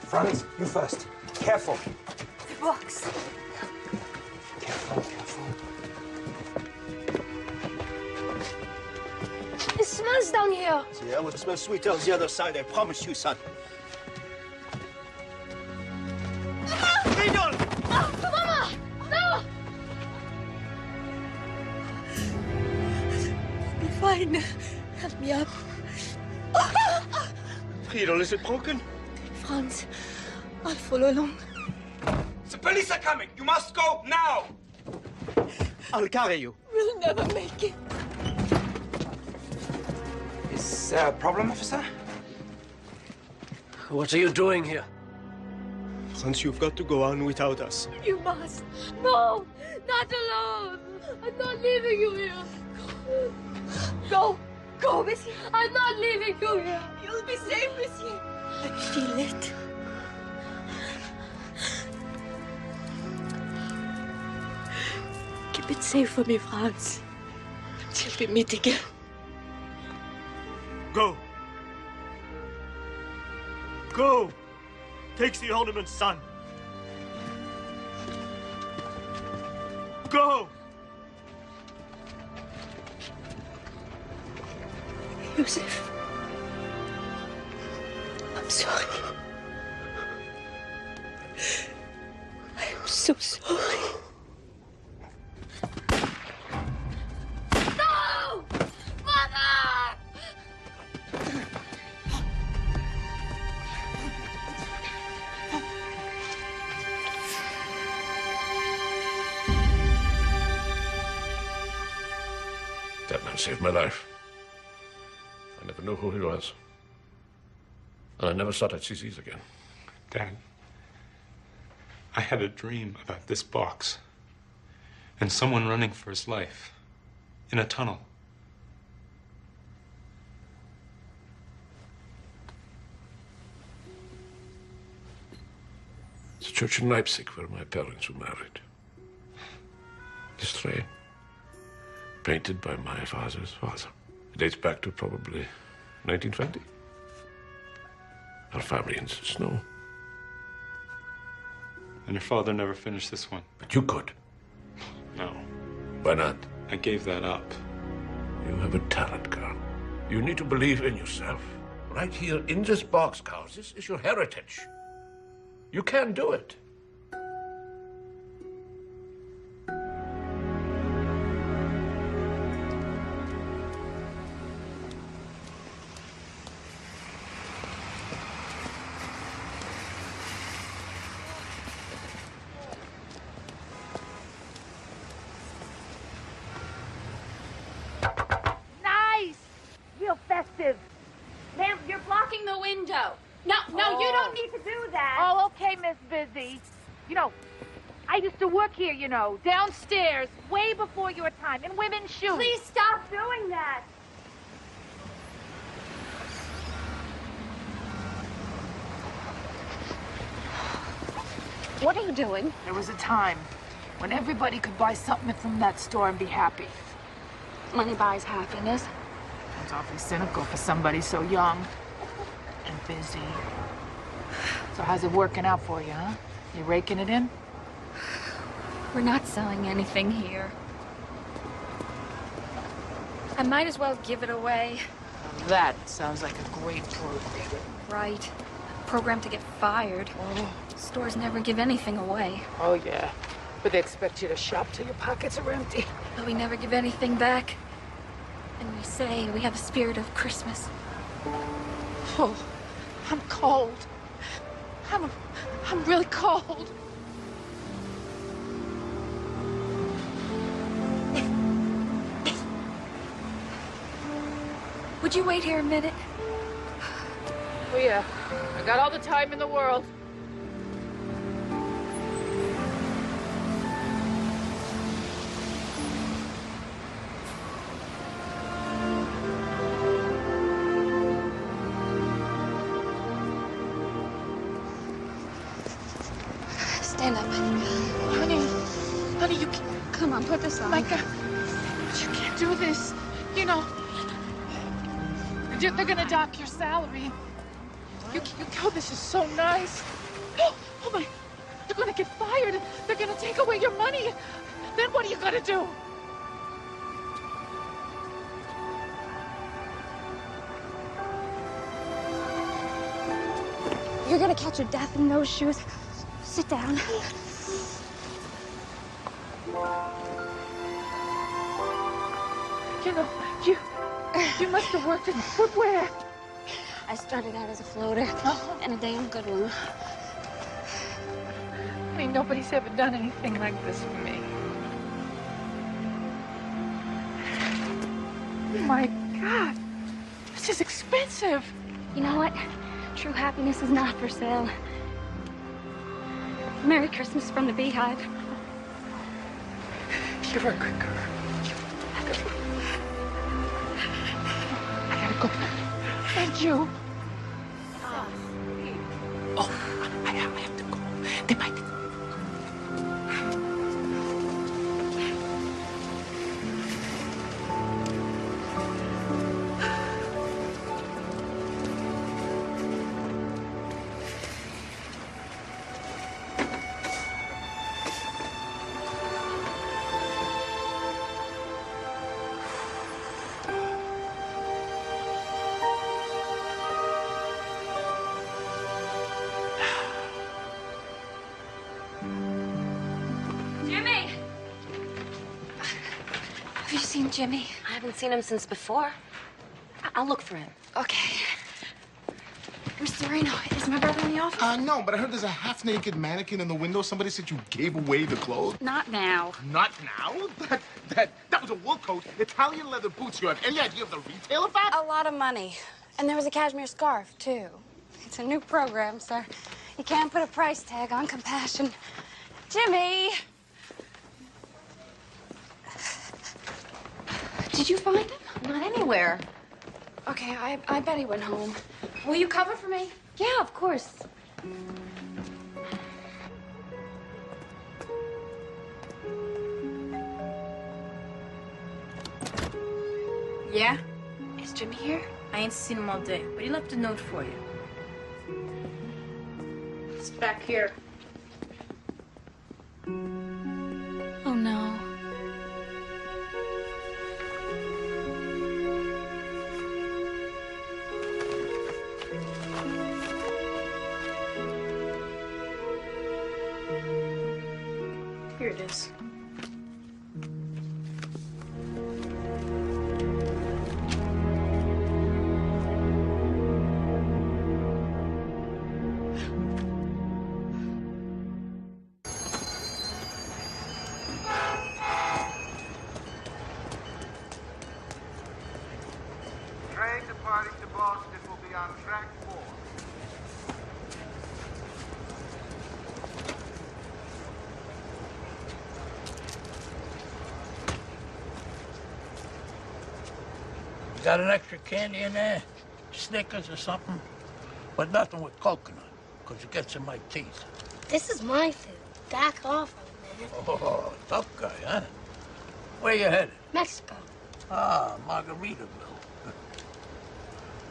Franz, you first. Careful. The box. Careful. It smells down here. Yeah, well, it smells sweeter on the other side, I promise you, son. Mama! Mama! No! Be fine. Help me up. Friedel, is it broken? Franz, I'll follow along. The police are coming. You must go now. I'll carry you. We'll never make it. Is there a problem, officer? What are you doing here? Franz, you've got to go on without us. You must. No! Not alone! I'm not leaving you here. Go! Go with you. I'm not leaving you here. You'll be safe with you. I feel it. Keep it safe for me, Franz. Until we meet again. Go. Go. Take the ornaments, son. Go. Joseph. I'm sorry. I'm so sorry. No! Mother! That man saved my life. I never knew who he was. And I never thought I'd see these again. Dad, I had a dream about this box and someone running for his life in a tunnel. It's a church in Leipzig where my parents were married. This train, painted by my father's father. It dates back to probably 1920. Our family in the snow. And your father never finished this one. But you could. No. Why not? I gave that up. You have a talent, Carl. You need to believe in yourself. Right here in this box, Carl. This is your heritage. You can do it. work here, you know, downstairs, way before your time, in women's shoes. Please stop doing that. What are you doing? There was a time when everybody could buy something from that store and be happy. Money buys happiness. Sounds awfully cynical for somebody so young and busy. So how's it working out for you, huh? You raking it in? We're not selling anything here. I might as well give it away. Now that sounds like a great program. Right. Program to get fired. Oh. Stores never give anything away. Oh, yeah. But they expect you to shop till your pockets are empty. But we never give anything back. And we say we have a spirit of Christmas. Oh, I'm cold. I'm really cold. Would you wait here a minute? Oh, yeah. I got all the time in the world. Stand up. Honey, you can't. Come on, put this on. My God, you can't do this. You know, they're gonna dock your salary. This is so nice. Oh my, you're gonna get fired. They're gonna take away your money. Then what are you gonna do? You're gonna catch a death in those shoes. Sit down. You know, you must have worked in footwear. I started out as a floater, and a damn good one. I mean, nobody's ever done anything like this for me. Oh my God, this is expensive. You know what? True happiness is not for sale. Merry Christmas from the Beehive. You're a good girl. I gotta go. And you. Oh, I have to go. They might. Jimmy? I haven't seen him since before. I'll look for him. Okay. Mr. Reno, is my brother in the office? No, but I heard there's a half-naked mannequin in the window. Somebody said you gave away the clothes. Not now. Not now? That was a wool coat, Italian leather boots. You have any idea of the retail of that? A lot of money. And there was a cashmere scarf, too. It's a new program, sir. You can't put a price tag on compassion. Jimmy! Did you find him? Not anywhere. Okay, I bet he went home. Will you cover for me? Yeah, of course. Yeah? Is Jimmy here? I ain't seen him all day, but he left a note for you. It's back here. Oh, no. Here it is. Train departing to Boston will be on track 4. Got an extra candy in there? Snickers or something? But nothing with coconut, because it gets in my teeth. This is my food. Back off, man. Oh, tough guy, huh? Where you headed? Mexico. Ah, Margaritaville.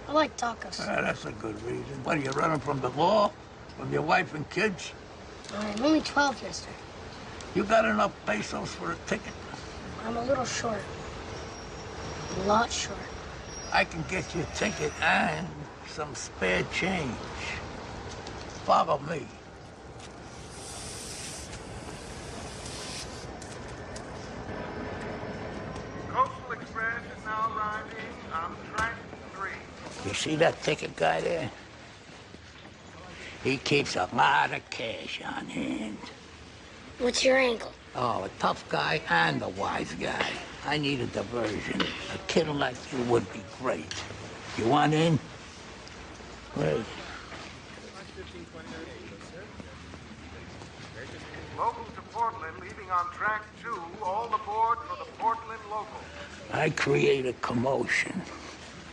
I like tacos. Ah, that's a good reason. What, are you running from the law? From your wife and kids? I'm only 12, mister. You got enough pesos for a ticket? I'm a little short. A lot short. I can get you a ticket and some spare change. Follow me. Coastal Express is now arriving on track 3. You see that ticket guy there? He keeps a lot of cash on hand. What's your angle? Oh, a tough guy and a wise guy. I need a diversion. A kid like you would be great. You want in? Great. Locals to Portland leaving on track 2. All aboard for the Portland local. I create a commotion.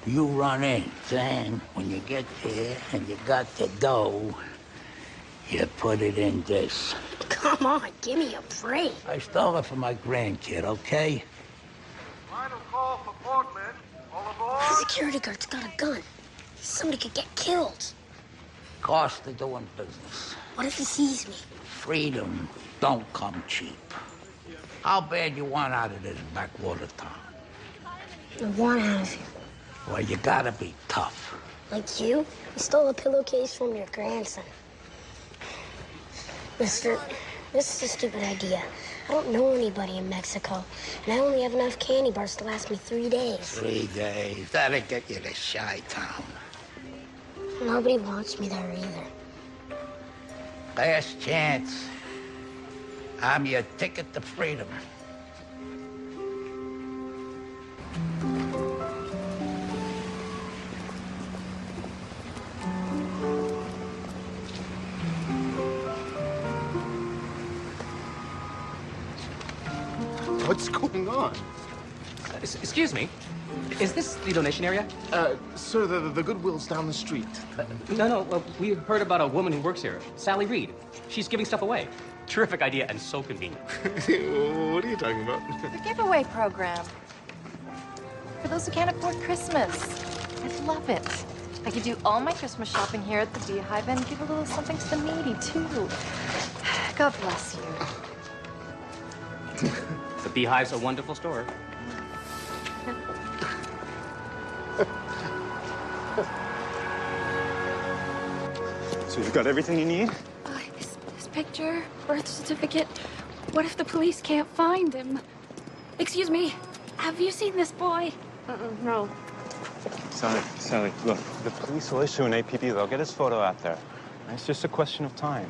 You run in. Then, when you get there and you got the dough, you put it in this. Come on, give me a break. I stole it from my grandkid, okay? Final call for Portland. All aboard. The security guard's got a gun. Somebody could get killed. Cost of doing business. What if he sees me? Freedom don't come cheap. How bad you want out of this backwater town? I want out of here. Well, you gotta be tough. Like you? You stole a pillowcase from your grandson. Mister, this is a stupid idea. I don't know anybody in Mexico, and I only have enough candy bars to last me 3 days. 3 days. That'll get you to Chi-Town. Nobody wants me there either. Last chance. I'm your ticket to freedom. What's going on? Excuse me. Is this the donation area? Sir, the Goodwill's down the street. No. We heard about a woman who works here, Sally Reed. She's giving stuff away. Terrific idea and so convenient. What are you talking about? The giveaway program. For those who can't afford Christmas. I love it. I could do all my Christmas shopping here at the Beehive and give a little something to the needy, too. God bless you. The Beehive's a wonderful store. So you've got everything you need? His picture, birth certificate. What if the police can't find him? Excuse me, have you seen this boy? No. Sally, look, the police will issue an APB. They'll get his photo out there. It's just a question of time.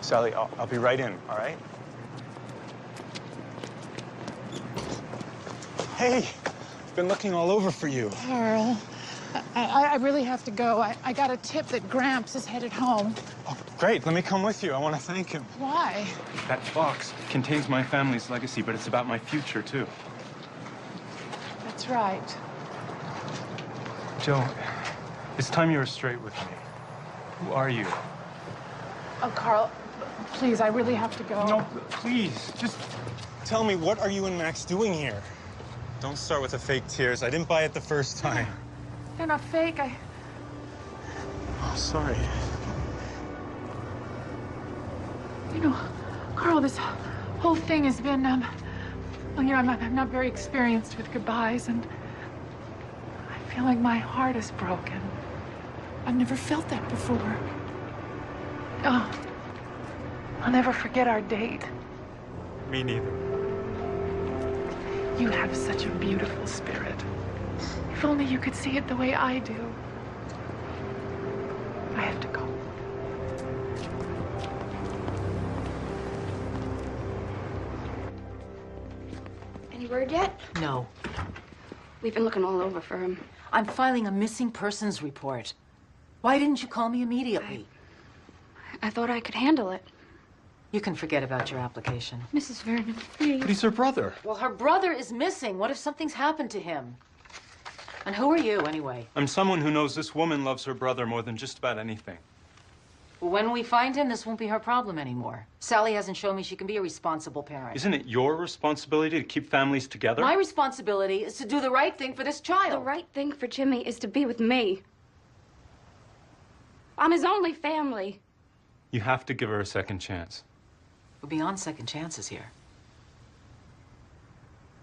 Sally, I'll be right in, all right? Hey, I've been looking all over for you. Carl, I really have to go. I got a tip that Gramps is headed home. Oh, great. Let me come with you. I want to thank him. Why? That box contains my family's legacy, but it's about my future, too. That's right. Joe, it's time you were straight with me. Who are you? Oh, Carl, please, I really have to go. No, please, just tell me, what are you and Max doing here? Don't start with the fake tears. I didn't buy it the first time. They're not fake. Oh, sorry. You know, Carl, this whole thing has been, well, you know, I'm not very experienced with goodbyes, and I feel like my heart is broken. I've never felt that before. Oh, I'll never forget our date. Me neither. You have such a beautiful spirit. If only you could see it the way I do. I have to go. Any word yet? No. We've been looking all over for him. I'm filing a missing persons report. Why didn't you call me immediately? I thought I could handle it. You can forget about your application. Mrs. Vernon, please. But he's her brother. Well, her brother is missing. What if something's happened to him? And who are you, anyway? I'm someone who knows this woman loves her brother more than just about anything. When we find him, this won't be her problem anymore. Sally hasn't shown me she can be a responsible parent. Isn't it your responsibility to keep families together? My responsibility is to do the right thing for this child. The right thing for Jimmy is to be with me. I'm his only family. You have to give her a second chance. We're beyond second chances here.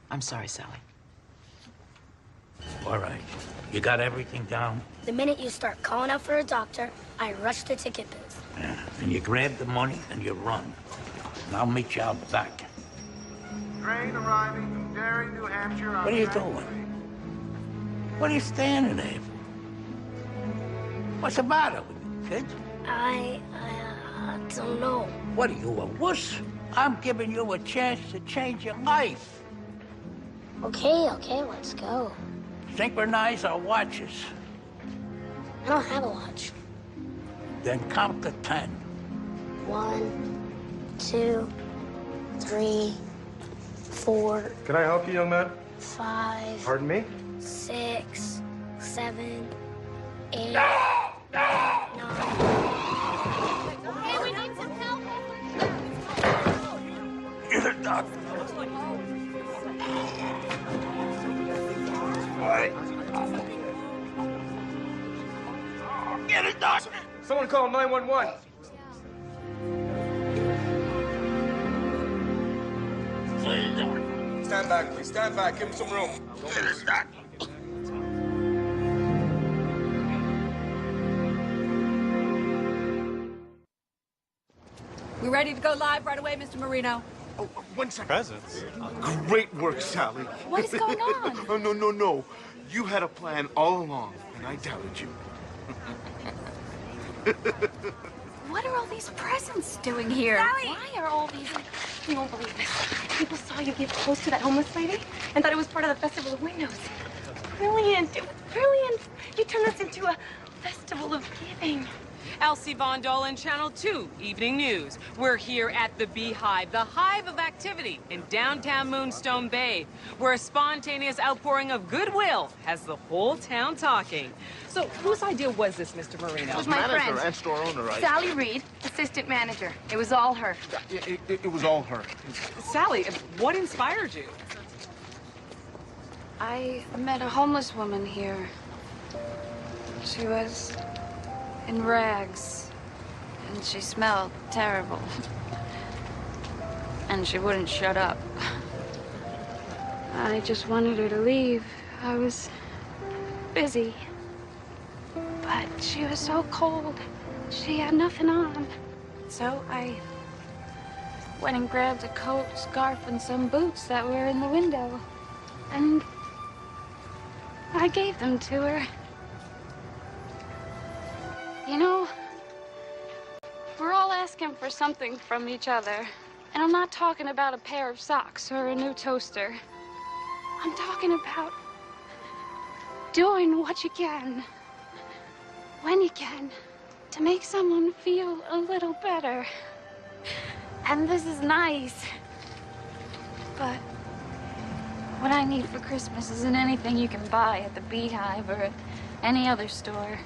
I'm sorry, Sally. All right. You got everything down? The minute you start calling out for a doctor, I rush to ticket booth. Yeah. And you grab the money and you run. And I'll meet you out back. Train arriving from Derry, New Hampshire. What are you doing? What are you standing there for? What's the matter with you, kid? I don't know. What are you, a wuss? I'm giving you a chance to change your life. Okay, let's go. Synchronize our watches. I don't have a watch. Then count to 10. 1, 2, 3, 4. Can I help you, young man? 5. Pardon me? 6, 7, 8. No! 9. Hey, we need some help. You're the doctor. All right. Get it, doctor. Someone call 911. Stand back, please. Stand back. Give him some room. Get it, doctor. We ready to go live right away, Mr. Marino? Oh, 1 second. Presents? Great work, Sally. What is going on? Oh, no. You had a plan all along, and I doubted you. What are all these presents doing here? Sally! Why are all these... You won't believe this. People saw you give clothes to that homeless lady and thought it was part of the Festival of Windows. Brilliant. It was brilliant. You turned this into a festival of giving. Elsie Von Dolan, Channel 2, Evening News. We're here at the Beehive, the hive of activity in downtown Moonstone Bay, where a spontaneous outpouring of goodwill has the whole town talking. So, whose idea was this, Mr. Marino? It was my friend. and store owner, right? Sally Reed, assistant manager. It was all her. It was all her. Sally, what inspired you? I met a homeless woman here. She was in rags, and she smelled terrible. And she wouldn't shut up. I just wanted her to leave. I was busy. But she was so cold. She had nothing on. So I went and grabbed a coat, scarf, and some boots that were in the window. And I gave them to her. You know, we're all asking for something from each other. And I'm not talking about a pair of socks or a new toaster. I'm talking about doing what you can, when you can, to make someone feel a little better. And this is nice. But what I need for Christmas isn't anything you can buy at the Beehive or at any other store.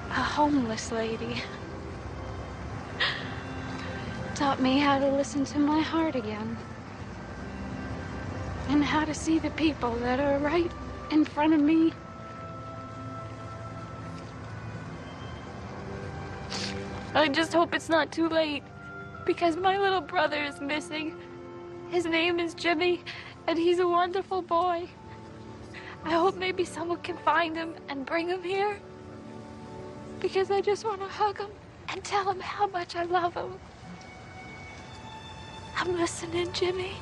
A homeless lady taught me how to listen to my heart again. And how to see the people that are right in front of me. I just hope it's not too late, because my little brother is missing. His name is Jimmy, and he's a wonderful boy. I hope maybe someone can find him and bring him here, because I just want to hug him and tell him how much I love him. I'm listening, Jimmy.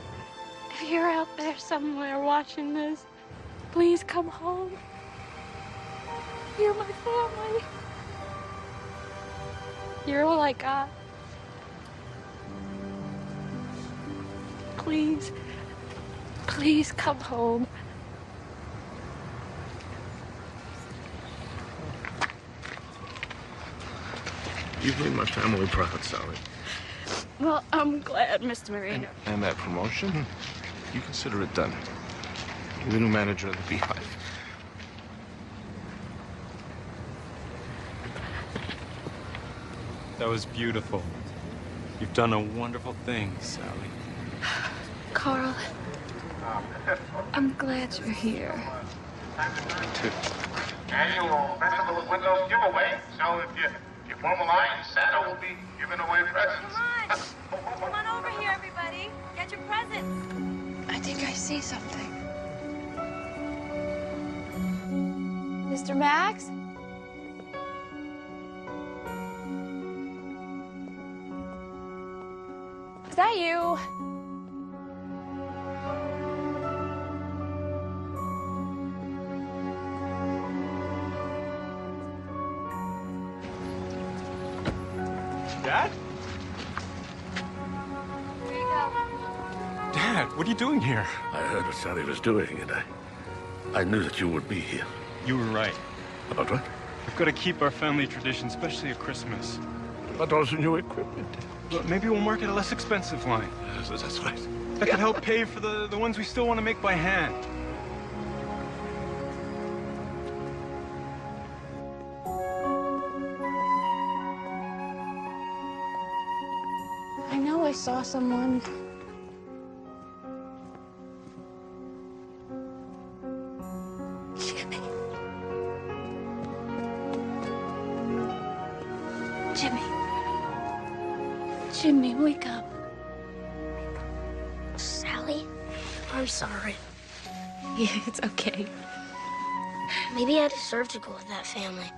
If you're out there somewhere watching this, please come home. You're my family. You're all I got. Please, please come home. You've made my family proud, Sally. Well, I'm glad, Mr. Marino. And that promotion, you consider it done. You're the new manager of the Beehive. That was beautiful. You've done a wonderful thing, Sally. Carl, I'm glad you're here. Too. Annual Festival of Windows giveaway. So if you form a line, Santa will be giving away presents. Come on over here, everybody. Get your presents. I think I see something. Mr. Max? Is that you? Dad? Here you go. Dad, what are you doing here? I heard what Sally was doing, and I knew that you would be here. You were right. About what? We've got to keep our family tradition, especially at Christmas. About all the new equipment. Well, maybe we'll market a less expensive line. Yes, that's right. That could help pay for the ones we still want to make by hand. I know I saw someone. Jimmy. Jimmy. Jimmy, wake up. Sally, I'm sorry. Yeah, it's okay. Maybe I deserve to go with that family.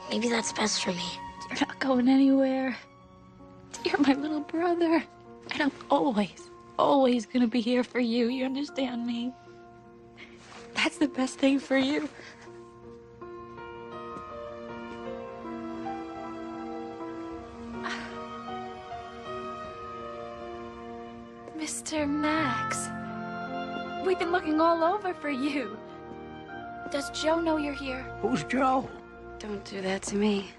Maybe that's best for me. You're not going anywhere. You're my little brother. And I'm always gonna be here for you. You understand me? That's the best thing for you. Mr. Max, we've been looking all over for you. Does Joe know you're here? Who's Joe? Don't do that to me.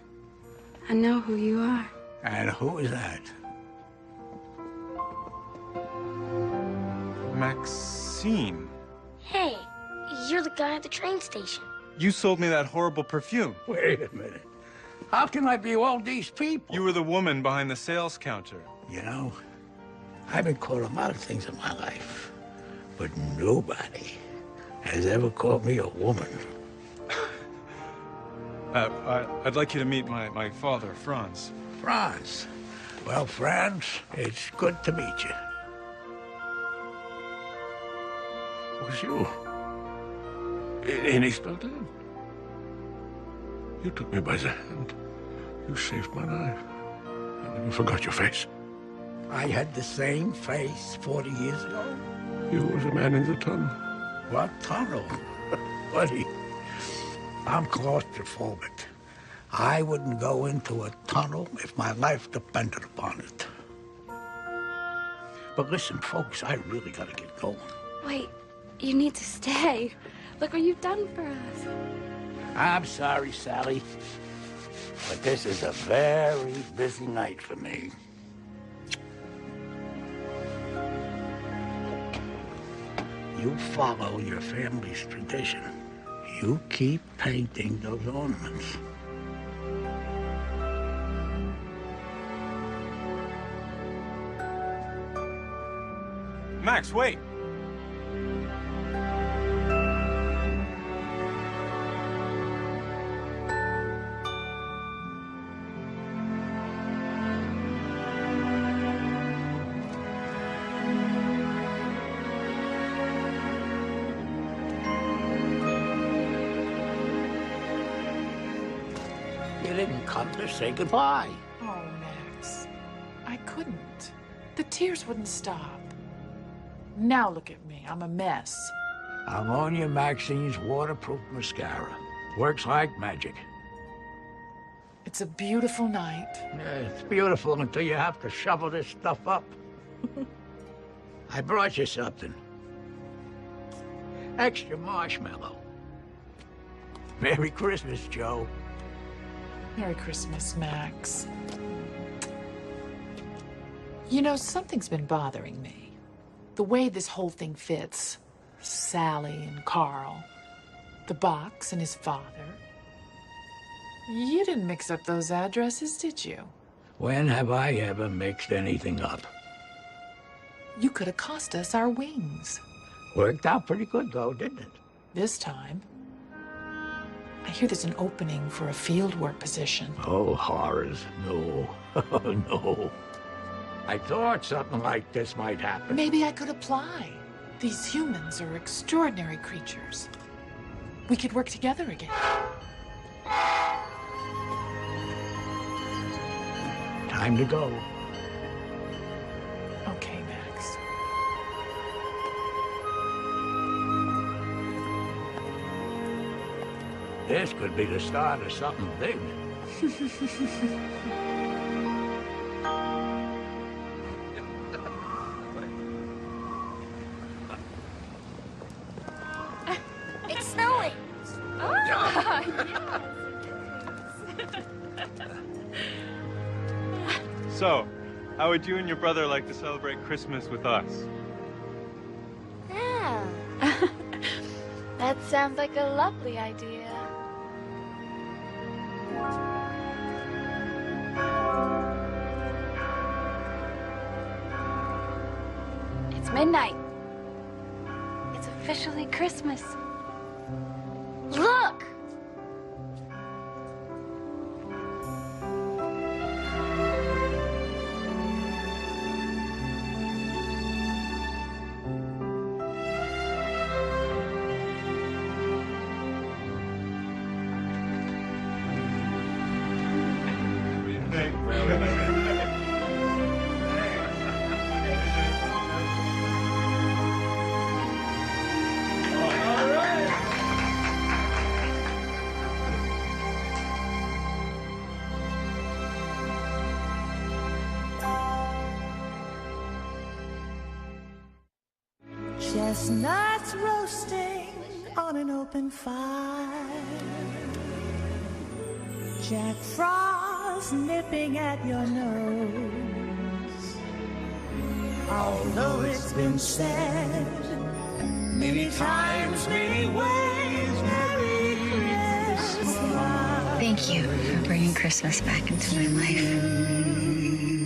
I know who you are. And who is that? Maxine, Hey, you're the guy at the train station. you sold me that horrible perfume. Wait a minute. How can I be all these people? You were the woman behind the sales counter. You know, I've been called a lot of things in my life, but nobody has ever called me a woman. I'd like you to meet my father, Franz. Franz. Well, Franz, it's good to meet you. It was you. And he spelled it. You took me by the hand. You saved my life. I never forgot your face. I had the same face 40 years ago. You was a man in the tunnel. What tunnel? Buddy, I'm claustrophobic. I wouldn't go into a tunnel if my life depended upon it. But listen, folks, I really gotta get going. Wait, you need to stay. Look what you've done for us. I'm sorry, Sally, but this is a very busy night for me. You follow your family's tradition. You keep painting those ornaments. Max, wait. You didn't come to say goodbye. Oh, Max, I couldn't. The tears wouldn't stop. Now look at me, I'm a mess. Ammonia Maxine's waterproof mascara. Works like magic. It's a beautiful night. Yeah, it's beautiful until you have to shovel this stuff up. I brought you something. Extra marshmallow. Merry Christmas, Joe. Merry Christmas, Max. You know, something's been bothering me. The way this whole thing fits. Sally and Carl. The box and his father. You didn't mix up those addresses, did you? When have I ever mixed anything up? You could have cost us our wings. Worked out pretty good, though, didn't it? This time. I hear there's an opening for a field work position. Oh, horrors. No. No. I thought something like this might happen. Maybe I could apply. These humans are extraordinary creatures. We could work together again. Time to go. Okay, Max. This could be the start of something big. It's snowing. So, how would you and your brother like to celebrate Christmas with us? Yeah. That sounds like a lovely idea. It's midnight. It's officially Christmas. Look! Chestnuts roasting on an open fire. Jack Frost nipping at your nose. Although it's been said many times, many ways, Merry Christmas. Thank you for bringing Christmas back into my life.